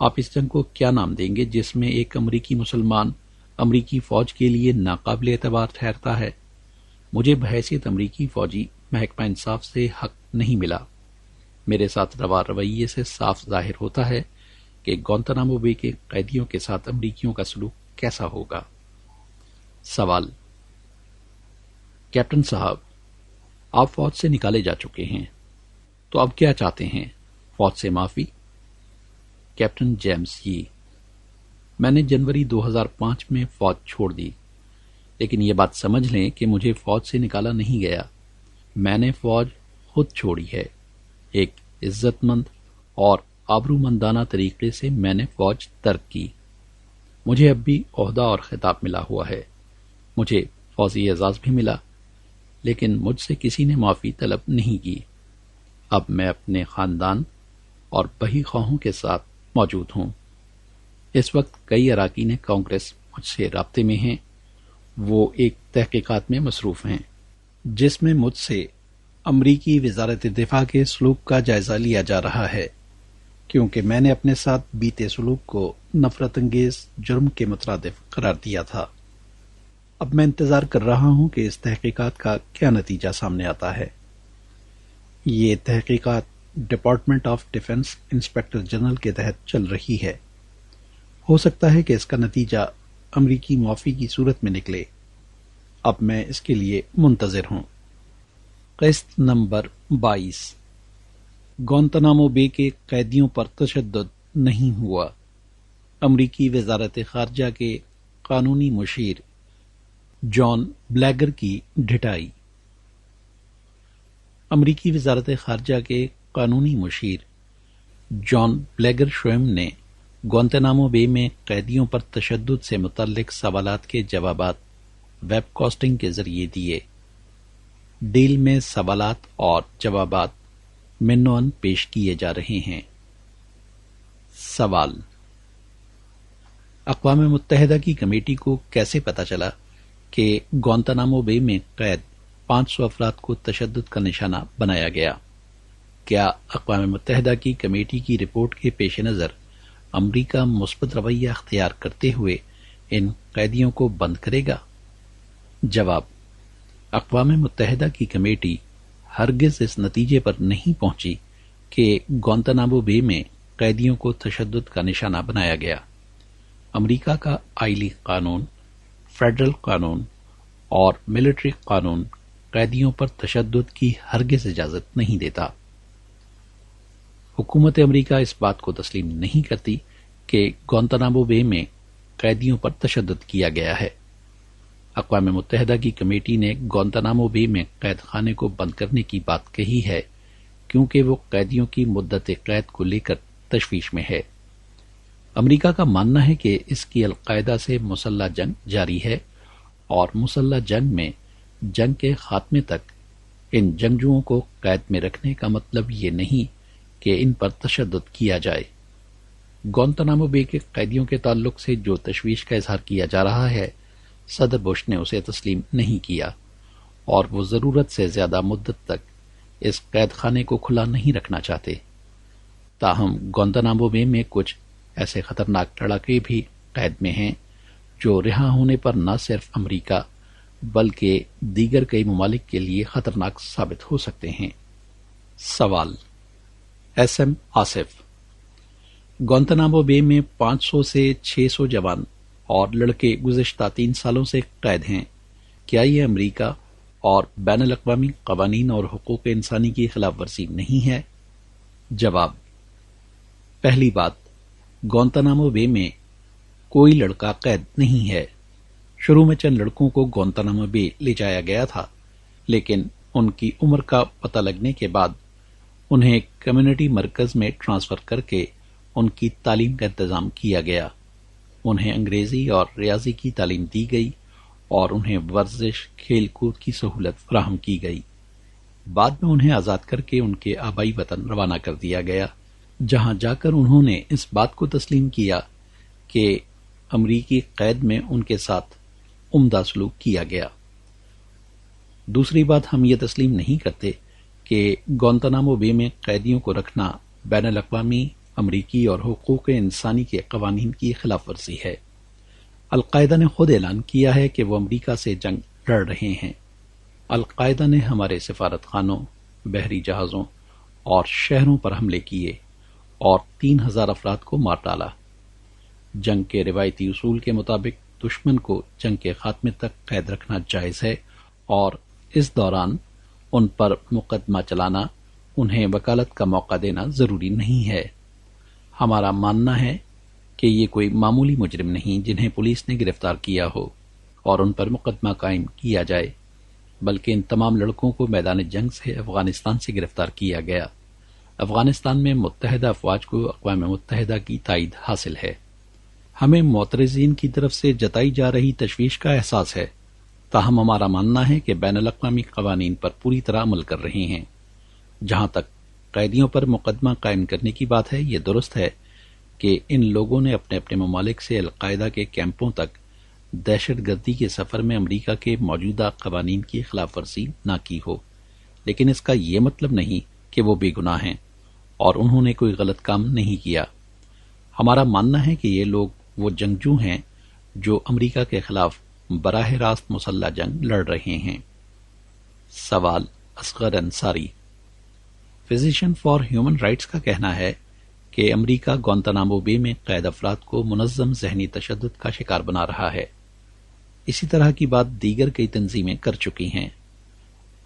آپ اس جنگ کو کیا نام دیں گے جس میں ایک امریکی مسلمان امریکی فوج کے لیے ناقابل اعتبار ٹھہرتا ہے؟ مجھے بحیثیت امریکی فوجی محکمہ انصاف سے حق نہیں ملا۔ میرے ساتھ روا رویے سے صاف ظاہر ہوتا ہے کہ گوانتانامو بے کے قیدیوں کے ساتھ امریکیوں کا سلوک کیسا ہوگا۔ سوال: کیپٹن صاحب، آپ فوج سے نکالے جا چکے ہیں، تو اب کیا چاہتے ہیں؟ فوج سے معافی؟ کیپٹن جیمز یی: میں نے جنوری 2005 میں فوج چھوڑ دی، لیکن یہ بات سمجھ لیں کہ مجھے فوج سے نکالا نہیں گیا، میں نے فوج خود چھوڑی ہے۔ ایک عزت مند اور آبرومندانہ طریقے سے میں نے فوج ترک کی۔ مجھے اب بھی عہدہ اور خطاب ملا ہوا ہے، مجھے فوجی اعزاز بھی ملا، لیکن مجھ سے کسی نے معافی طلب نہیں کی۔ اب میں اپنے خاندان اور بہی خواہوں کے ساتھ موجود ہوں۔ اس وقت کئی اراکین کانگریس مجھ سے رابطے میں ہیں، وہ ایک تحقیقات میں مصروف ہیں جس میں مجھ سے امریکی وزارت دفاع کے سلوک کا جائزہ لیا جا رہا ہے، کیونکہ میں نے اپنے ساتھ بیتے سلوک کو نفرت انگیز جرم کے مترادف قرار دیا تھا۔ اب میں انتظار کر رہا ہوں کہ اس تحقیقات کا کیا نتیجہ سامنے آتا ہے۔ یہ تحقیقات department of defence inspector general کے تحت چل رہی ہے۔ ہو سکتا ہے کہ اس کا نتیجہ امریکی معافی کی صورت میں نکلے۔ اب میں اس کے لیے منتظر ہوں۔ قسط نمبر 22: گوانتانامو بے کے قیدیوں پر تشدد نہیں ہوا۔ امریکی وزارت خارجہ کے قانونی مشیر جان بلیگر کی ڈھٹائی۔ امریکی وزارت خارجہ کے قانونی مشیر جان بلیگر شوئم نے گوانتانامو بے میں قیدیوں پر تشدد سے متعلق سوالات کے جوابات ویب کاسٹنگ کے ذریعے دیے۔ ڈیل میں سوالات اور جوابات منوعاً پیش کیے جا رہے ہیں۔ سوال: اقوام متحدہ کی کمیٹی کو کیسے پتہ چلا کہ گوانتانامو بے میں قید 500 افراد کو تشدد کا نشانہ بنایا گیا؟ کیا اقوام متحدہ کی کمیٹی کی رپورٹ کے پیش نظر امریکہ مثبت رویہ اختیار کرتے ہوئے ان قیدیوں کو بند کرے گا؟ جواب: اقوام متحدہ کی کمیٹی ہرگز اس نتیجے پر نہیں پہنچی کہ گوانتانامو بے میں قیدیوں کو تشدد کا نشانہ بنایا گیا۔ امریکہ کا آئلی قانون، فیڈرل قانون اور ملٹری قانون قیدیوں پر تشدد کی ہرگز اجازت نہیں دیتا۔ حکومت امریکہ اس بات کو تسلیم نہیں کرتی کہ گوانتانامو بے میں قیدیوں پر تشدد کیا گیا ہے۔ اقوام متحدہ کی کمیٹی نے گوانتانامو بے میں قید خانے کو بند کرنے کی بات کہی ہے کیونکہ وہ قیدیوں کی مدت قید کو لے کر تشویش میں ہے۔ امریکہ کا ماننا ہے کہ اس کی القاعدہ سے مسلح جنگ جاری ہے اور مسلح جنگ میں جنگ کے خاتمے تک ان جنگجوؤں کو قید میں رکھنے کا مطلب یہ نہیں کہ ان پر تشدد کیا جائے۔ گوانتانامو بے کے قیدیوں کے تعلق سے جو تشویش کا اظہار کیا جا رہا ہے، صدر بش نے اسے تسلیم نہیں کیا اور وہ ضرورت سے زیادہ مدت تک اس قید خانے کو کھلا نہیں رکھنا چاہتے۔ تاہم گوانتانامو بے میں کچھ ایسے خطرناک لڑاکے بھی قید میں ہیں جو رہا ہونے پر نہ صرف امریکہ بلکہ دیگر کئی ممالک کے لیے خطرناک ثابت ہو سکتے ہیں۔ سوال: ایس ایم آصف: گوانتانامو بے میں 500 سے 600 جوان اور لڑکے گزشتہ 3 سالوں سے قید ہیں۔ کیا یہ امریکہ اور بین الاقوامی قوانین اور حقوق انسانی کی خلاف ورزی نہیں ہے؟ جواب: پہلی بات، گوانتانامو بے میں کوئی لڑکا قید نہیں ہے۔ شروع میں چند لڑکوں کو گوانتانامو بے لے جایا گیا تھا، لیکن ان کی عمر کا پتہ لگنے کے بعد انہیں کمیونٹی مرکز میں ٹرانسفر کر کے ان کی تعلیم کا انتظام کیا گیا۔ انہیں انگریزی اور ریاضی کی تعلیم دی گئی اور انہیں ورزش، کھیل کود کی سہولت فراہم کی گئی۔ بعد میں انہیں آزاد کر کے ان کے آبائی وطن روانہ کر دیا گیا، جہاں جا کر انہوں نے اس بات کو تسلیم کیا کہ امریکی قید میں ان کے ساتھ عمدہ سلوک کیا گیا۔ دوسری بات، ہم یہ تسلیم نہیں کرتے کہ گوانتانامو بے میں قیدیوں کو رکھنا بین الاقوامی، امریکی اور حقوق انسانی کے قوانین کی خلاف ورزی ہے۔ القاعدہ نے خود اعلان کیا ہے کہ وہ امریکہ سے جنگ لڑ رہے ہیں۔ القاعدہ نے ہمارے سفارت خانوں، بحری جہازوں اور شہروں پر حملے کیے اور 3000 افراد کو مار ڈالا۔ جنگ کے روایتی اصول کے مطابق دشمن کو جنگ کے خاتمے تک قید رکھنا جائز ہے اور اس دوران ان پر مقدمہ چلانا، انہیں وکالت کا موقع دینا ضروری نہیں ہے۔ ہمارا ماننا ہے کہ یہ کوئی معمولی مجرم نہیں جنہیں پولیس نے گرفتار کیا ہو اور ان پر مقدمہ قائم کیا جائے، بلکہ ان تمام لڑکوں کو میدان جنگ سے افغانستان سے گرفتار کیا گیا۔ افغانستان میں متحدہ افواج کو اقوام متحدہ کی تائید حاصل ہے۔ ہمیں معترضین کی طرف سے جتائی جا رہی تشویش کا احساس ہے، تاہم ہمارا ماننا ہے کہ بین الاقوامی قوانین پر پوری طرح عمل کر رہے ہیں۔ جہاں تک قیدیوں پر مقدمہ قائم کرنے کی بات ہے، یہ درست ہے کہ ان لوگوں نے اپنے اپنے ممالک سے القاعدہ کے کیمپوں تک دہشت گردی کے سفر میں امریکہ کے موجودہ قوانین کی خلاف ورزی نہ کی ہو، لیکن اس کا یہ مطلب نہیں کہ وہ بے گناہ ہیں اور انہوں نے کوئی غلط کام نہیں کیا۔ ہمارا ماننا ہے کہ یہ لوگ وہ جنگجو ہیں جو امریکہ کے خلاف براہ راست مسلح جنگ لڑ رہے ہیں۔ سوال: Asghar Ansari: physician for human rights کا کہنا ہے کہ امریکہ گوانتانامو بے میں قید افراد کو منظم ذہنی تشدد کا شکار بنا رہا ہے۔ اسی طرح کی بات دیگر کئی تنظیمیں کر چکی ہیں۔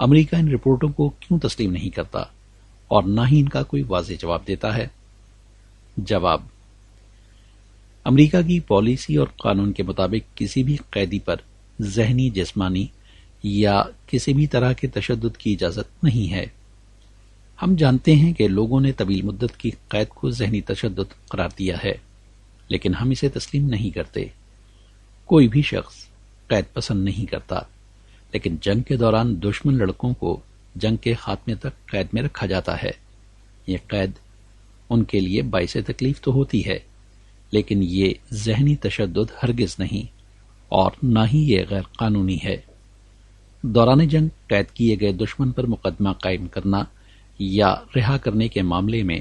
امریکہ ان رپورٹوں کو کیوں تسلیم نہیں کرتا اور نہ ہی ان کا کوئی واضح جواب دیتا ہے؟ جواب: امریکہ کی پالیسی اور قانون کے مطابق کسی بھی قیدی پر ذہنی، جسمانی یا کسی بھی طرح کے تشدد کی اجازت نہیں ہے۔ ہم جانتے ہیں کہ لوگوں نے طویل مدت کی قید کو ذہنی تشدد قرار دیا ہے، لیکن ہم اسے تسلیم نہیں کرتے۔ کوئی بھی شخص قید پسند نہیں کرتا، لیکن جنگ کے دوران دشمن لڑکوں کو جنگ کے خاتمے تک قید میں رکھا جاتا ہے۔ یہ قید ان کے لیے باعث تکلیف تو ہوتی ہے، لیکن یہ ذہنی تشدد ہرگز نہیں اور نہ ہی یہ غیر قانونی ہے۔ دوران جنگ قید کیے گئے دشمن پر مقدمہ قائم کرنا یا رہا کرنے کے معاملے میں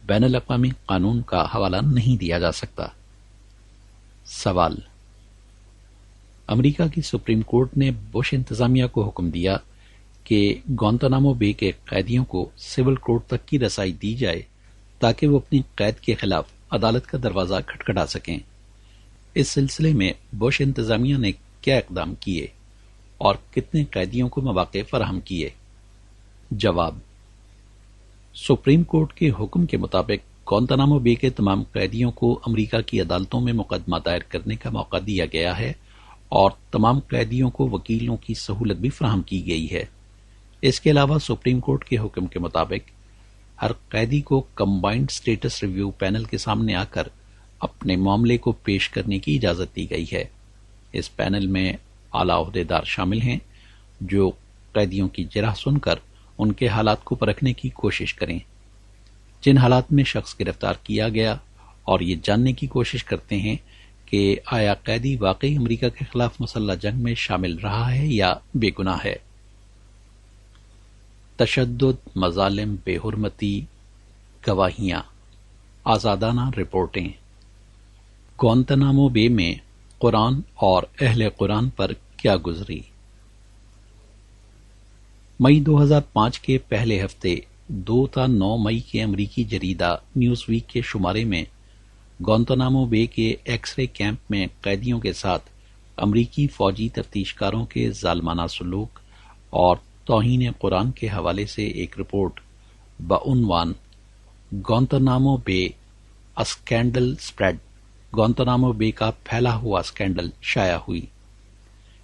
بین الاقوامی قانون کا حوالہ نہیں دیا جا سکتا۔ سوال: امریکہ کی سپریم کورٹ نے بش انتظامیہ کو حکم دیا کہ گوانتانامو بے کے قیدیوں کو سول کورٹ تک کی رسائی دی جائے تاکہ وہ اپنی قید کے خلاف عدالت کا دروازہ کھٹکھٹا سکیں۔ اس سلسلے میں بش انتظامیہ نے کیا اقدام کیے اور کتنے قیدیوں کو مواقع فراہم کیے؟ جواب: سپریم کورٹ کے حکم کے مطابق گوانتانامو بے کے تمام قیدیوں کو امریکہ کی عدالتوں میں مقدمہ دائر کرنے کا موقع دیا گیا ہے اور تمام قیدیوں کو وکیلوں کی سہولت بھی فراہم کی گئی ہے۔ اس کے علاوہ سپریم کورٹ کے حکم کے مطابق ہر قیدی کو کمبائنڈ سٹیٹس ریویو پینل کے سامنے آ کر اپنے معاملے کو پیش کرنے کی اجازت دی گئی ہے۔ اس پینل میں اعلیٰ عہدیدار شامل ہیں جو قیدیوں کی جرح سن کر ان کے حالات کو پرکھنے کی کوشش کریں۔ جن حالات میں شخص گرفتار کیا گیا اور یہ جاننے کی کوشش کرتے ہیں کہ آیا قیدی واقعی امریکہ کے خلاف مسلح جنگ میں شامل رہا ہے یا بے گناہ ہے۔ تشدد، مظالم، بے حرمتی، گواہیاں، آزادانہ رپورٹیں۔ گوانتانامو بے میں قرآن اور اہل قرآن پر کیا گزری؟ مئی 2005 کے پہلے ہفتے 2 تا 9 مئی کے امریکی جریدہ نیوز ویک کے شمارے میں گوانتانامو بے کے ایکس رے کیمپ میں قیدیوں کے ساتھ امریکی فوجی تفتیشکاروں کے ظالمانہ سلوک اور توہین قرآن کے حوالے سے ایک رپورٹ بعنوان گوانتانامو بے اسکینڈل سپریڈ، گوانتانامو بے کا پھیلا ہوا اسکینڈل شائع ہوئی۔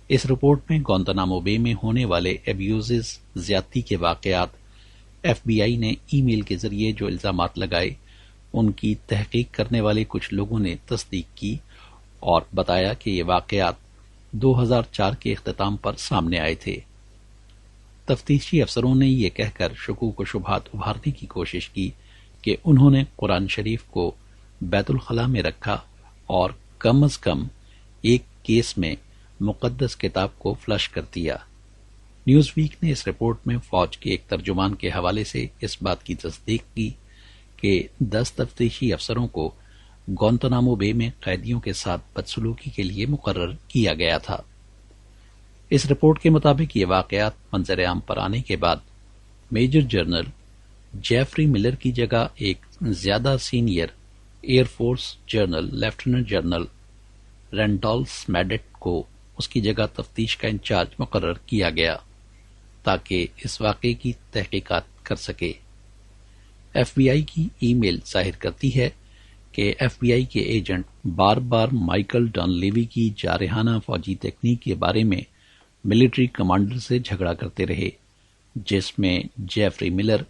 اس رپورٹ میں گوانتانامو بے میں ہونے والے ایبیوزز، زیادتی کے واقعات، ایف بی آئی نے ای میل کے ذریعے جو الزامات لگائے ان کی تحقیق کرنے والے کچھ لوگوں نے تصدیق کی اور بتایا کہ یہ واقعات 2004 کے اختتام پر سامنے آئے تھے۔ تفتیشی افسروں نے یہ کہہ کر شکوک و شبہات ابھارنے کی کوشش کی کہ انہوں نے قرآن شریف کو بیت الخلاء میں رکھا اور کم از کم ایک کیس میں مقدس کتاب کو فلش کر دیا۔ نیوز ویک نے اس رپورٹ میں فوج کے ایک ترجمان کے حوالے سے اس بات کی تصدیق کی کہ 10 تفتیشی افسروں کو گوانتانامو بے میں قیدیوں کے ساتھ بدسلوکی کے لیے مقرر کیا گیا تھا۔ اس رپورٹ کے مطابق یہ واقعات منظر عام پر آنے کے بعد میجر جنرل جیفری ملر کی جگہ ایک زیادہ senior air force general lieutenant general Randolph میڈٹ کو اس کی جگہ تفتیش کا انچارج مقرر کیا گیا تاکہ اس واقعے کی تحقیقات کر سکے۔ ایف بی آئی کی ای میل ظاہر کرتی ہے کہ ایف بی آئی کے ایجنٹ بار بار مائیکل ڈان لیوی کی جارحانہ فوجی تکنیک کے بارے میں ملٹری کمانڈر سے جھگڑا کرتے رہے، جس میں جیفری ملر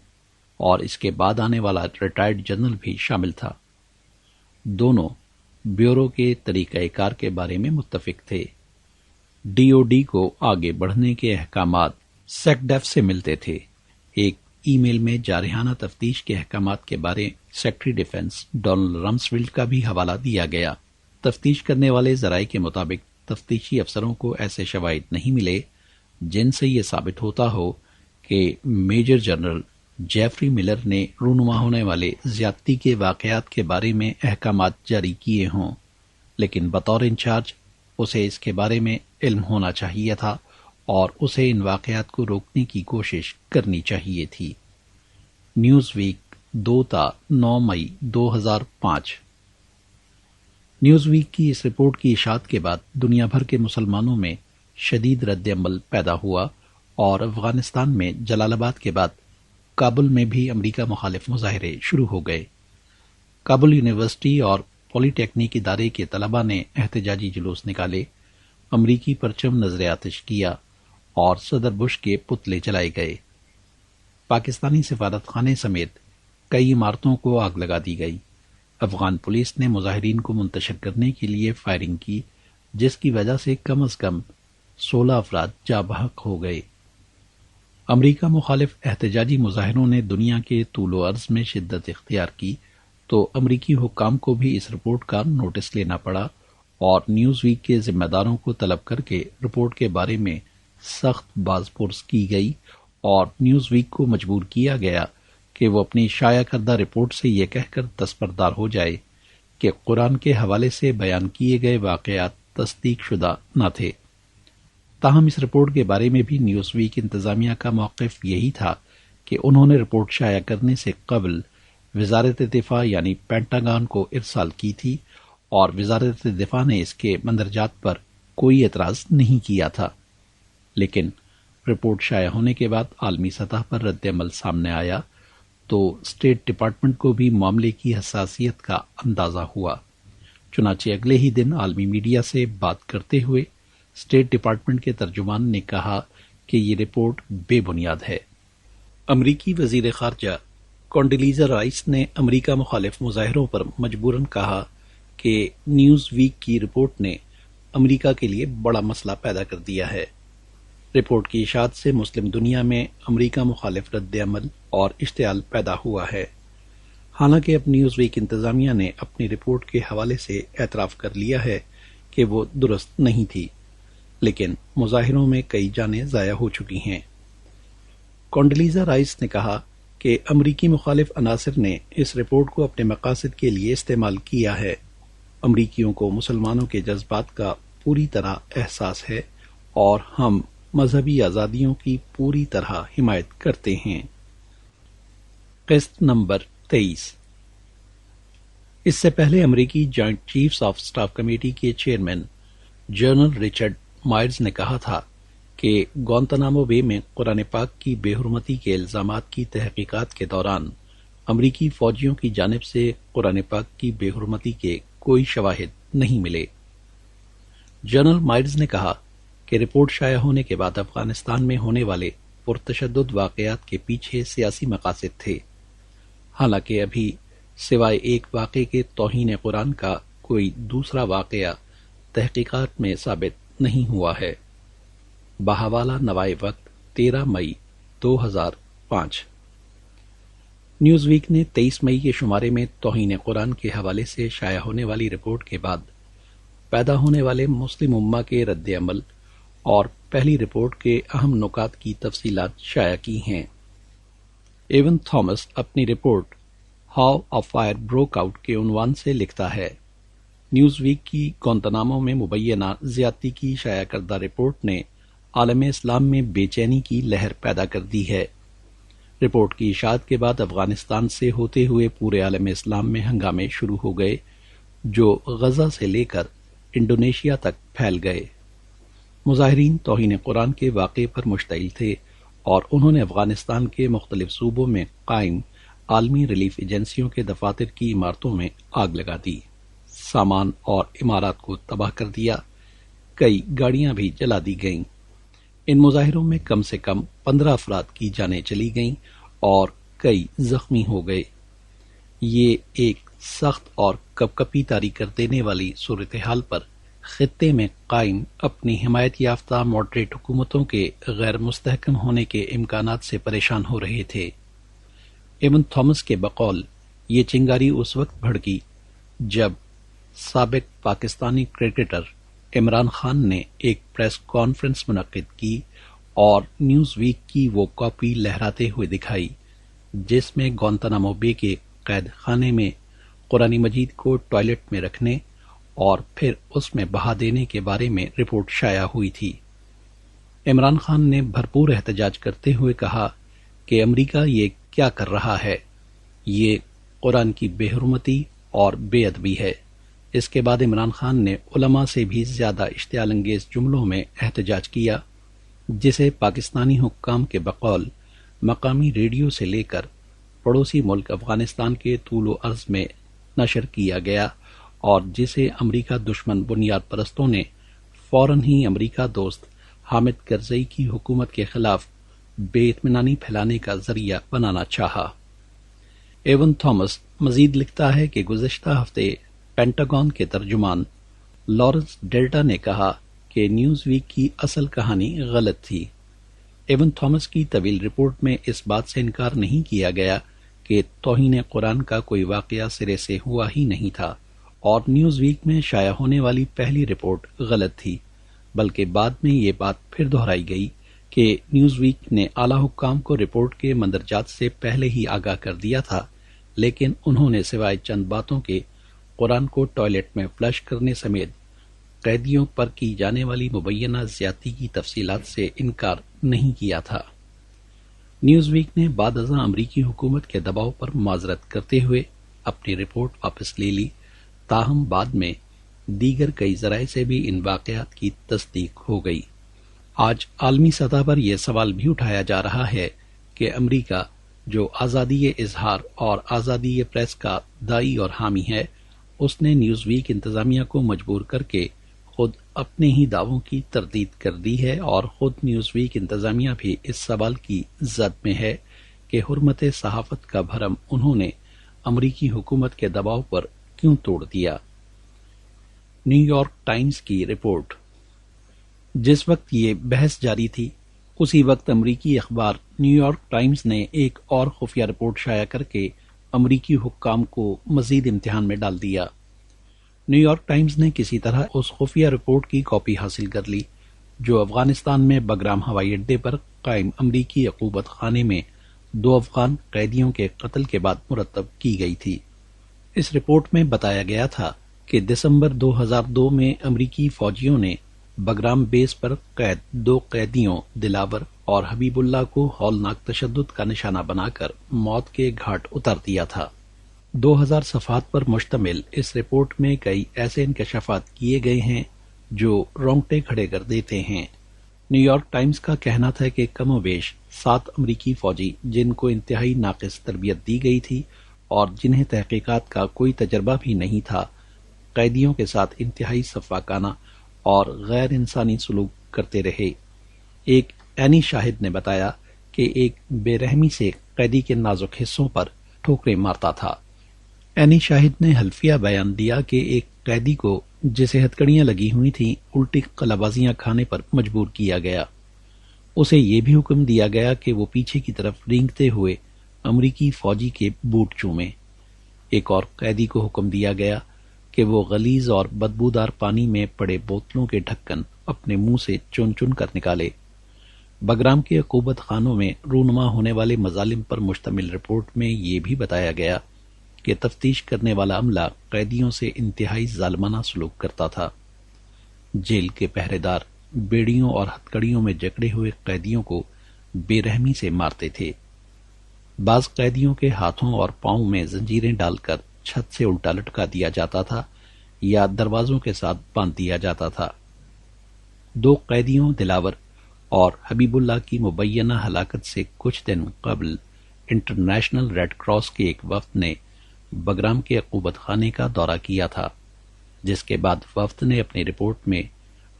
اور اس کے بعد آنے والا ریٹائرڈ جنرل بھی شامل تھا۔ دونوں بیورو کے طریقہ کار کے بارے میں متفق تھے۔ ڈی او ڈی کو آگے بڑھنے کے احکامات سیک ڈیف سے ملتے تھے۔ ایک ای میل میں جارحانہ تفتیش کے احکامات کے بارے سیکرٹری ڈیفنس ڈونلڈ رمسفیلڈ کا بھی حوالہ دیا گیا۔ تفتیش کرنے والے ذرائع کے مطابق تفتیشی افسروں کو ایسے شواہد نہیں ملے جن سے یہ ثابت ہوتا ہو کہ میجر جنرل جیفری ملر نے رونما ہونے والے زیادتی کے واقعات کے بارے میں احکامات جاری کیے ہوں، لیکن بطور انچارج اسے اس کے بارے میں علم ہونا چاہیے تھا اور اسے ان واقعات کو روکنے کی کوشش کرنی چاہیے تھی۔ نیوز ویک 2 تا 9 مئی 2005۔ نیوز ویک کی اس رپورٹ کی اشاعت کے بعد دنیا بھر کے مسلمانوں میں شدید رد عمل پیدا ہوا اور افغانستان میں جلال آباد کے بعد کابل میں بھی امریکہ مخالف مظاہرے شروع ہو گئے۔ کابل یونیورسٹی اور پولی ٹیکنیک ادارے کے طلباء نے احتجاجی جلوس نکالے، امریکی پرچم نظر آتش کیا اور صدر بش کے پتلے جلائے گئے۔ پاکستانی سفارت خانے سمیت کئی عمارتوں کو آگ لگا دی گئی۔ افغان پولیس نے مظاہرین کو منتشر کرنے کے لیے فائرنگ کی، جس کی وجہ سے کم از کم 16 افراد جاں بحق ہو گئے۔ امریکہ مخالف احتجاجی مظاہروں نے دنیا کے طول و عرض میں شدت اختیار کی تو امریکی حکام کو بھی اس رپورٹ کا نوٹس لینا پڑا اور نیوز ویک کے ذمہ داروں کو طلب کر کے رپورٹ کے بارے میں سخت باز پرس کی گئی اور نیوز ویک کو مجبور کیا گیا کہ وہ اپنی شائع کردہ رپورٹ سے یہ کہہ کر دستبردار ہو جائے کہ قرآن کے حوالے سے بیان کیے گئے واقعات تصدیق شدہ نہ تھے۔ تاہم اس رپورٹ کے بارے میں بھی نیوز ویک انتظامیہ کا موقف یہی تھا کہ انہوں نے رپورٹ شائع کرنے سے قبل وزارت دفاع یعنی پینٹاگان کو ارسال کی تھی اور وزارت دفاع نے اس کے مندرجات پر کوئی اعتراض نہیں کیا تھا، لیکن رپورٹ شائع ہونے کے بعد عالمی سطح پر رد عمل سامنے آیا تو اسٹیٹ ڈپارٹمنٹ کو بھی معاملے کی حساسیت کا اندازہ ہوا۔ چنانچہ اگلے ہی دن عالمی میڈیا سے بات کرتے ہوئے اسٹیٹ ڈپارٹمنٹ کے ترجمان نے کہا کہ یہ رپورٹ بے بنیاد ہے۔ امریکی وزیر خارجہ کونڈیلیزا رائس نے امریکہ مخالف مظاہروں پر مجبوراً کہا کہ نیوز ویک کی رپورٹ نے امریکہ کے لیے بڑا مسئلہ پیدا کر دیا ہے۔ رپورٹ کی اشاعت سے مسلم دنیا میں امریکہ مخالف رد عمل اور اشتعال پیدا ہوا ہے۔ حالانکہ اب نیوز ویک انتظامیہ نے اپنی رپورٹ کے حوالے سے اعتراف کر لیا ہے کہ وہ درست نہیں تھی، لیکن مظاہروں میں کئی جانیں ضائع ہو چکی ہیں۔ کونڈیلیزا رائس نے کہا کہ امریکی مخالف عناصر نے اس رپورٹ کو اپنے مقاصد کے لیے استعمال کیا ہے۔ امریکیوں کو مسلمانوں کے جذبات کا پوری طرح احساس ہے اور ہم مذہبی آزادیوں کی پوری طرح حمایت کرتے ہیں۔ قسط نمبر 23۔ اس سے پہلے امریکی joint chiefs of staff committee کے چیئرمین جنرل رچرڈ مائرز نے کہا تھا کہ گوانتانامو بے میں قرآن پاک کی بے حرمتی کے الزامات کی تحقیقات کے دوران امریکی فوجیوں کی جانب سے قرآن پاک کی بے حرمتی کے کوئی شواہد نہیں ملے۔ جنرل مائرز نے کہا کہ رپورٹ شائع ہونے کے بعد افغانستان میں ہونے والے پرتشدد واقعات کے پیچھے سیاسی مقاصد تھے، حالانکہ ابھی سوائے ایک واقعے کے توہین قرآن کا کوئی دوسرا واقعہ تحقیقات میں ثابت نہیں ہوا ہے۔ بحوالہ نوائے وقت 13 مئی 2005۔ نیوز ویک نے 23 مئی کے شمارے میں توہین قرآن کے حوالے سے شائع ہونے والی رپورٹ کے بعد پیدا ہونے والے مسلم امہ کے رد عمل اور پہلی رپورٹ کے اہم نکات کی تفصیلات شائع کی ہیں۔ ایون تھامس اپنی report how a fire broke out کے عنوان سے لکھتا ہے، نیوز ویک کی گوانتانامو میں مبینہ زیادتی کی شائع کردہ رپورٹ نے عالم اسلام میں بے چینی کی لہر پیدا کر دی ہے۔ رپورٹ کی اشاعت کے بعد افغانستان سے ہوتے ہوئے پورے عالم اسلام میں ہنگامے شروع ہو گئے جو غزہ سے لے کر انڈونیشیا تک پھیل گئے۔ مظاہرین توہین قرآن کے واقعے پر مشتعل تھے اور انہوں نے افغانستان کے مختلف صوبوں میں قائم عالمی ریلیف ایجنسیوں کے دفاتر کی عمارتوں میں آگ لگا دی، سامان اور عمارات کو تباہ کر دیا، کئی گاڑیاں بھی جلا دی گئیں۔ ان مظاہروں میں کم سے کم 15 افراد کی جانیں چلی گئیں اور کئی زخمی ہو گئے۔ یہ ایک سخت اور کپکپی طاری کر دینے والی صورتحال پر خطے میں قائم اپنی حمایت یافتہ ماڈریٹ حکومتوں کے غیر مستحکم ہونے کے امکانات سے پریشان ہو رہے تھے۔ ایون تھامس کے بقول یہ چنگاری اس وقت بھڑکی جب سابق پاکستانی کرکٹر عمران خان نے ایک پریس کانفرنس منعقد کی اور نیوز ویک کی وہ کاپی لہراتے ہوئے دکھائی جس میں گوانتانامو بے کے قید خانے میں قرآن مجید کو ٹوائلٹ میں رکھنے اور پھر اس میں بہا دینے کے بارے میں رپورٹ شائع ہوئی تھی۔ عمران خان نے بھرپور احتجاج کرتے ہوئے کہا کہ امریکہ یہ کیا کر رہا ہے، یہ قرآن کی بے حرمتی اور بے ادبی ہے۔ اس کے بعد عمران خان نے علماء سے بھی زیادہ اشتعال انگیز جملوں میں احتجاج کیا، جسے پاکستانی حکام کے بقول مقامی ریڈیو سے لے کر پڑوسی ملک افغانستان کے طول و عرض میں نشر کیا گیا اور جسے امریکہ دشمن بنیاد پرستوں نے فوراً ہی امریکہ دوست حامد کرزئی کی حکومت کے خلاف بے اطمینانی پھیلانے کا ذریعہ بنانا چاہا۔ ایون تھامس مزید لکھتا ہے کہ گزشتہ ہفتے پینٹاگون کے ترجمان لارنس ڈیلٹا نے کہا کہ نیوز ویک کی اصل کہانی غلط تھی۔ ایون تھامس کی طویل رپورٹ میں اس بات سے انکار نہیں کیا گیا کہ توہین قرآن کا کوئی واقعہ سرے سے ہوا ہی نہیں تھا، اور نیوز ویک میں شائع ہونے والی پہلی رپورٹ غلط تھی، بلکہ بعد میں یہ بات پھر دہرائی گئی کہ نیوز ویک نے اعلیٰ حکام کو رپورٹ کے مندرجات سے پہلے ہی آگاہ کر دیا تھا، لیکن انہوں نے سوائے چند باتوں کے قرآن کو ٹوائلٹ میں فلش کرنے سمیت قیدیوں پر کی جانے والی مبینہ زیادتی کی تفصیلات سے انکار نہیں کیا تھا۔ نیوز ویک نے بعد ازاں امریکی حکومت کے دباؤ پر معذرت کرتے ہوئے اپنی رپورٹ واپس لے لی، تاہم بعد میں دیگر کئی ذرائع سے بھی ان واقعات کی تصدیق ہو گئی۔ آج عالمی سطح پر یہ سوال بھی اٹھایا جا رہا ہے کہ امریکہ جو آزادی اظہار اور آزادی پریس کا داعی اور حامی ہے، اس نے نیوز ویک انتظامیہ کو مجبور کر کے خود اپنے ہی دعووں کی تردید کر دی ہے، اور خود نیوز ویک انتظامیہ بھی اس سوال کی زد میں ہے کہ حرمت صحافت کا بھرم انہوں نے امریکی حکومت کے دباؤ پر کیوں توڑ دیا۔ نیو یارک ٹائمز کی رپورٹ۔ جس وقت یہ بحث جاری تھی، اسی وقت امریکی اخبار نیو یارک ٹائمز نے ایک اور خفیہ رپورٹ شائع کر کے امریکی حکام کو مزید امتحان میں ڈال دیا۔ نیو یارک ٹائمز نے کسی طرح اس خفیہ رپورٹ کی کاپی حاصل کر لی جو افغانستان میں بگرام ہوائی اڈے پر قائم امریکی عقوبت خانے میں 2 افغان قیدیوں کے قتل کے بعد مرتب کی گئی تھی۔ اس رپورٹ میں بتایا گیا تھا کہ دسمبر 2002 میں امریکی فوجیوں نے بگرام بیس پر قید 2 قیدیوں دلاور اور حبیب اللہ کو ہولناک تشدد کا نشانہ بنا کر موت کے گھاٹ اتار دیا تھا۔ 2000 صفحات پر مشتمل اس رپورٹ میں کئی ایسے انکشافات کیے گئے ہیں جو رونگٹے کھڑے کر دیتے ہیں۔ نیو یارک ٹائمز کا کہنا تھا کہ کم و بیش 7 امریکی فوجی جن کو انتہائی ناقص تربیت دی گئی تھی اور جنہیں تحقیقات کا کوئی تجربہ بھی نہیں تھا، قیدیوں کے ساتھ انتہائی سفاکانہ اور غیر انسانی سلوک کرتے رہے۔ ایک اینی شاہد نے بتایا کہ ایک بے رحمی سے قیدی کے نازک حصوں پر ٹھوکریں مارتا تھا۔ اینی شاہد نے حلفیہ بیان دیا کہ ایک قیدی کو جسے ہتکڑیاں لگی ہوئی تھیں الٹی قلابازیاں کھانے پر مجبور کیا گیا۔ اسے یہ بھی حکم دیا گیا کہ وہ پیچھے کی طرف رینگتے ہوئے امریکی فوجی کے بوٹ چومے۔ ایک اور قیدی کو حکم دیا گیا کہ وہ غلیظ اور بدبودار پانی میں پڑے بوتلوں کے ڈھکن اپنے منہ سے چن چن کر نکالے۔ بگرام کے عقوبت خانوں میں رونما ہونے والے مظالم پر مشتمل رپورٹ میں یہ بھی بتایا گیا کہ تفتیش کرنے والا عملہ قیدیوں سے انتہائی ظالمانہ سلوک کرتا تھا۔ جیل کے پہرے دار بیڑیوں اور ہتکڑیوں میں جکڑے ہوئے قیدیوں کو بے رحمی سے مارتے تھے۔ بعض قیدیوں کے ہاتھوں اور پاؤں میں زنجیریں ڈال کر چھت سے الٹا لٹکا دیا جاتا تھا یا دروازوں کے ساتھ باندھ دیا جاتا تھا۔ 2 قیدیوں دلاور اور حبیب اللہ کی مبینہ ہلاکت سے کچھ دن قبل انٹرنیشنل ریڈ کراس کے ایک وفد نے بگرام کے عقوبت خانے کا دورہ کیا تھا، جس کے بعد وفد نے اپنی رپورٹ میں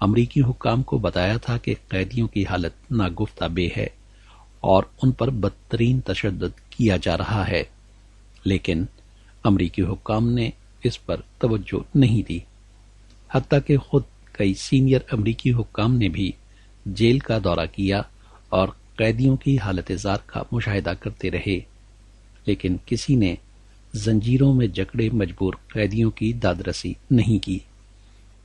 امریکی حکام کو بتایا تھا کہ قیدیوں کی حالت ناگفتہ بے ہے اور ان پر بدترین تشدد کیا جا رہا ہے، لیکن امریکی حکام نے اس پر توجہ نہیں دی۔ حتیٰ کہ خود کئی سینئر امریکی حکام نے بھی جیل کا دورہ کیا اور قیدیوں کی حالت زار کا مشاہدہ کرتے رہے، لیکن کسی نے زنجیروں میں جکڑے مجبور قیدیوں کی دادرسی نہیں کی۔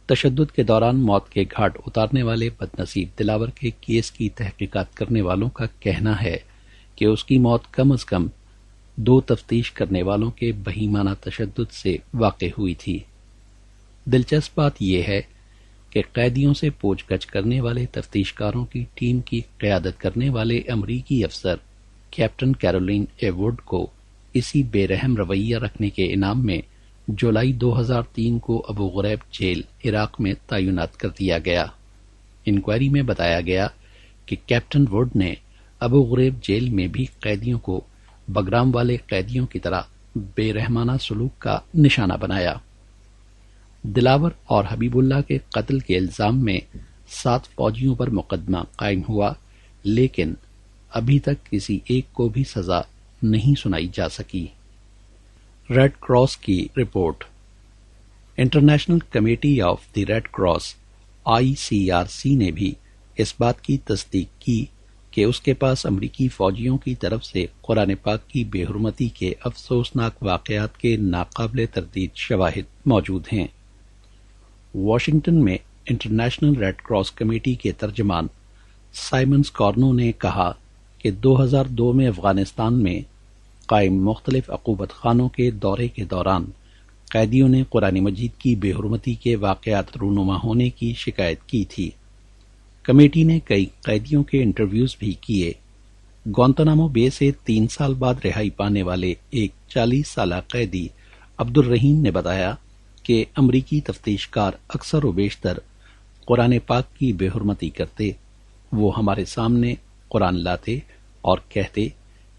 تشدد کے دوران موت کے گھاٹ اتارنے والے بدنصیب دلاور کے کیس کی تحقیقات کرنے والوں کا کہنا ہے کہ اس کی موت کم از کم 2 تفتیش کرنے والوں کے بہیمانہ تشدد سے واقع ہوئی تھی۔ دلچسپ بات یہ ہے کہ قیدیوں سے پوچھ گچھ کرنے والے تفتیشکاروں کی ٹیم کی قیادت کرنے والے امریکی افسر کیپٹن کیرولین اے ووڈ کو اسی بے رحم رویہ رکھنے کے انعام میں جولائی 2003 کو ابو غریب جیل عراق میں تعینات کر دیا گیا۔ انکوائری میں بتایا گیا کہ کیپٹن ووڈ نے ابو غریب جیل میں بھی قیدیوں کو بگرام والے قیدیوں کی طرح بے رحمانہ سلوک کا نشانہ بنایا۔ دلاور اور حبیب اللہ کے قتل کے الزام میں 7 فوجیوں پر مقدمہ قائم ہوا، لیکن ابھی تک کسی ایک کو بھی سزا نہیں سنائی جا سکی۔ ریڈ کراس کی رپورٹ۔ International committee of the red cross ICRC نے بھی اس بات کی تصدیق کی کہ اس کے پاس امریکی فوجیوں کی طرف سے قرآن پاک کی بے حرمتی کے افسوسناک واقعات کے ناقابل تردید شواہد موجود ہیں۔ واشنگٹن میں انٹرنیشنل ریڈ کراس کمیٹی کے ترجمان سائمن سکورنو نے کہا کہ 2002 میں افغانستان میں قائم مختلف عقوبت خانوں کے دورے کے دوران قیدیوں نے قرآن مجید کی بے حرمتی کے واقعات رونما ہونے کی شکایت کی تھی۔ کمیٹی نے کئی قیدیوں کے انٹرویوز بھی کیے۔ گوانتانامو بے سے 3 سال بعد رہائی پانے والے ایک 40 سالہ قیدی عبدالرحیم نے بتایا کہ امریکی تفتیش کار اکثر و بیشتر قرآن پاک کی بے حرمتی کرتے۔ وہ ہمارے سامنے قرآن لاتے اور کہتے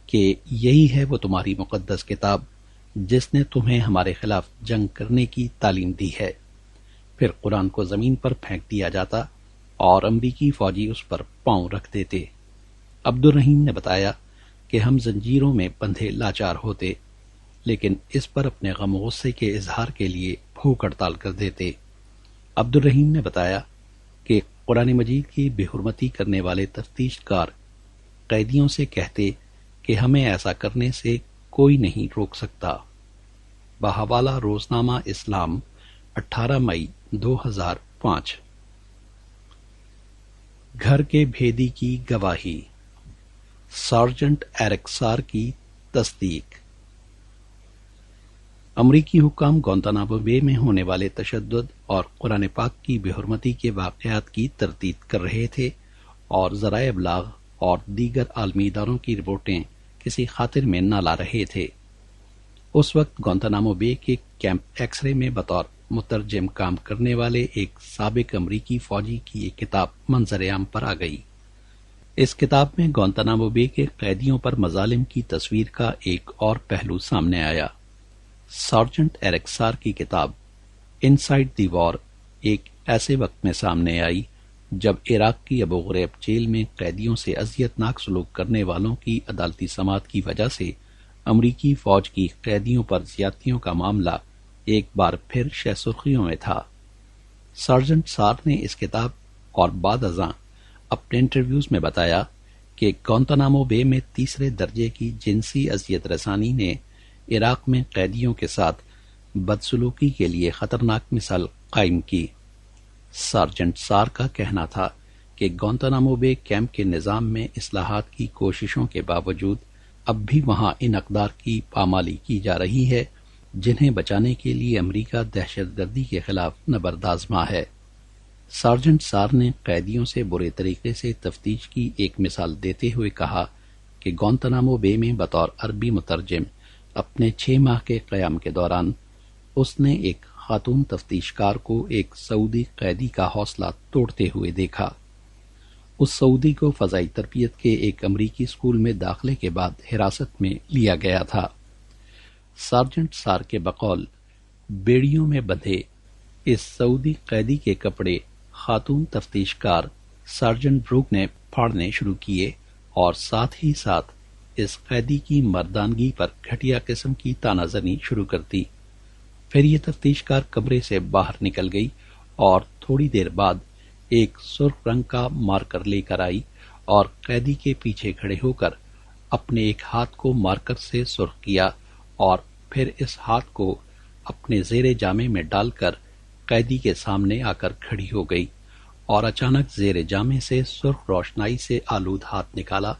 کہ یہی ہے وہ تمہاری مقدس کتاب جس نے تمہیں ہمارے خلاف جنگ کرنے کی تعلیم دی ہے۔ پھر قرآن کو زمین پر پھینک دیا جاتا اور امریکی فوجی اس پر پاؤں رکھ دیتے۔ عبدالرحیم نے بتایا کہ ہم زنجیروں میں بندھے لاچار ہوتے، لیکن اس پر اپنے غم و غصے کے اظہار کے لیے بھوک ہڑتال کر دیتے۔ عبدالرحیم نے بتایا کہ قرآن مجید کی بے حرمتی کرنے والے تفتیش کار قیدیوں سے کہتے کہ ہمیں ایسا کرنے سے کوئی نہیں روک سکتا۔ بحوالہ روزنامہ اسلام 18 مئی 2005۔ گھر کے بھیدی کی گواہی، سارجنٹ ایرک سار کی تصدیق۔ امریکی حکام گوانتانامو بے میں ہونے والے تشدد اور قرآن پاک کی بے حرمتی کے واقعات کی تردید کر رہے تھے اور ذرائع ابلاغ اور دیگر عالمی اداروں کی رپورٹیں کسی خاطر میں نہ لا رہے تھے۔ اس وقت گوانتانامو بے کے کیمپ ایکس رے میں بطور مترجم کام کرنے والے ایک سابق امریکی فوجی کی ایک کتاب منظر عام پر آ گئی۔ اس کتاب میں گوانتانامو بے کے قیدیوں پر مظالم کی تصویر کا ایک اور پہلو سامنے آیا۔ سارجنٹ ایرک سار کی کتاب ان سائڈ دی وار ایک ایسے وقت میں سامنے آئی جب عراق کی ابو غریب جیل میں قیدیوں سے اذیت ناک سلوک کرنے والوں کی عدالتی سماعت کی وجہ سے امریکی فوج کی قیدیوں پر زیادتیوں کا معاملہ ایک بار پھر شہ سرخیوں میں تھا۔ سارجنٹ سار نے اس کتاب اور بعد ازاں اپنے انٹرویوز میں بتایا کہ گوانتانامو بے میں 3 درجے کی جنسی اذیت رسانی نے عراق میں قیدیوں کے ساتھ بدسلوکی کے لیے خطرناک مثال قائم کی۔ سارجنٹ سار کا کہنا تھا کہ گوانتانامو بے کیمپ کے نظام میں اصلاحات کی کوششوں کے باوجود اب بھی وہاں ان اقدار کی پامالی کی جا رہی ہے جنہیں بچانے کے لیے امریکہ دہشت گردی کے خلاف نبردآزما ہے۔ سارجنٹ سار نے قیدیوں سے برے طریقے سے تفتیش کی ایک مثال دیتے ہوئے کہا کہ گوانتانامو بے میں بطور عربی مترجم اپنے 6 ماہ کے قیام کے دوران اس نے ایک خاتون تفتیش کار کو ایک سعودی قیدی کا حوصلہ توڑتے ہوئے دیکھا۔ اس سعودی کو فضائی تربیت کے ایک امریکی اسکول میں داخلے کے بعد حراست میں لیا گیا تھا۔ سارجنٹ سار کے بقول بیڑیوں میں بندھے اس سعودی قیدی کے کپڑے خاتون تفتیش کار سارجنٹ بروک نے پھاڑنے شروع کیے اور ساتھ ہی ساتھ اس قیدی کی مردانگی پر گھٹیا قسم کی تانہ زنی شروع کر دی۔ پھر یہ تفتیش کار کمرے سے باہر نکل گئی اور تھوڑی دیر بعد ایک سرخ رنگ کا مارکر لے کر آئی اور قیدی کے پیچھے کھڑے ہو کر اپنے ایک ہاتھ کو مارکر سے سرخ کیا اور پھر اس ہاتھ کو اپنے زیر جامے میں ڈال کر قیدی کے سامنے آ کر کھڑی ہو گئی اور اچانک زیر جامے سے سرخ روشنائی سے آلود ہاتھ نکالا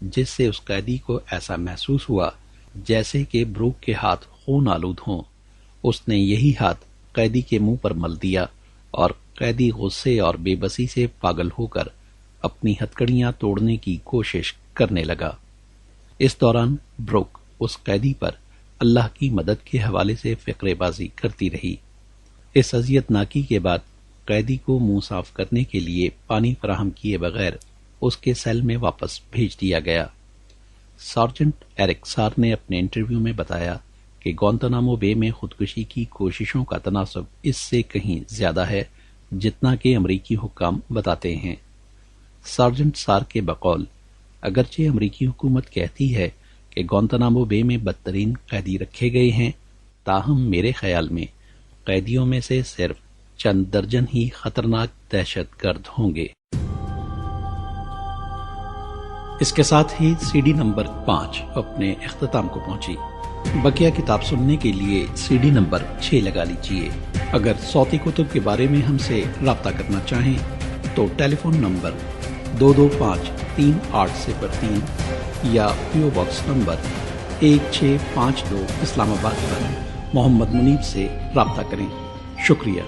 جس سے اس قیدی کو ایسا محسوس ہوا جیسے کہ بروک کے ہاتھ خون آلود ہوں۔ اس نے یہی ہاتھ قیدی کے منہ پر مل دیا اور قیدی غصے اور بے بسی سے پاگل ہو کر اپنی ہتکڑیاں توڑنے کی کوشش کرنے لگا۔ اس دوران بروک اس قیدی پر اللہ کی مدد کے حوالے سے فقرے بازی کرتی رہی۔ اس اذیت ناکی کے بعد قیدی کو منہ صاف کرنے کے لیے پانی فراہم کیے بغیر اس کے سیل میں واپس بھیج دیا گیا۔ سارجنٹ ایرک سار نے اپنے انٹرویو میں بتایا کہ گوانتانامو بے میں خودکشی کی کوششوں کا تناسب اس سے کہیں زیادہ ہے جتنا کہ امریکی حکام بتاتے ہیں۔ سارجنٹ سار کے بقول اگرچہ امریکی حکومت کہتی ہے کہ گوانتانامو بے میں بدترین قیدی رکھے گئے ہیں، تاہم میرے خیال میں قیدیوں میں سے صرف چند درجن ہی خطرناک دہشت گرد ہوں گے۔ اس کے ساتھ ہی سی ڈی نمبر 5 اپنے اختتام کو پہنچی۔ بقیہ کتاب سننے کے لیے سی ڈی نمبر 6 لگا لیجئے۔ اگر صوتی کتب کے بارے میں ہم سے رابطہ کرنا چاہیں تو ٹیلی فون نمبر 225-3803 یا پیو باکس نمبر 1652 اسلام آباد پر محمد منیب سے رابطہ کریں۔ شکریہ۔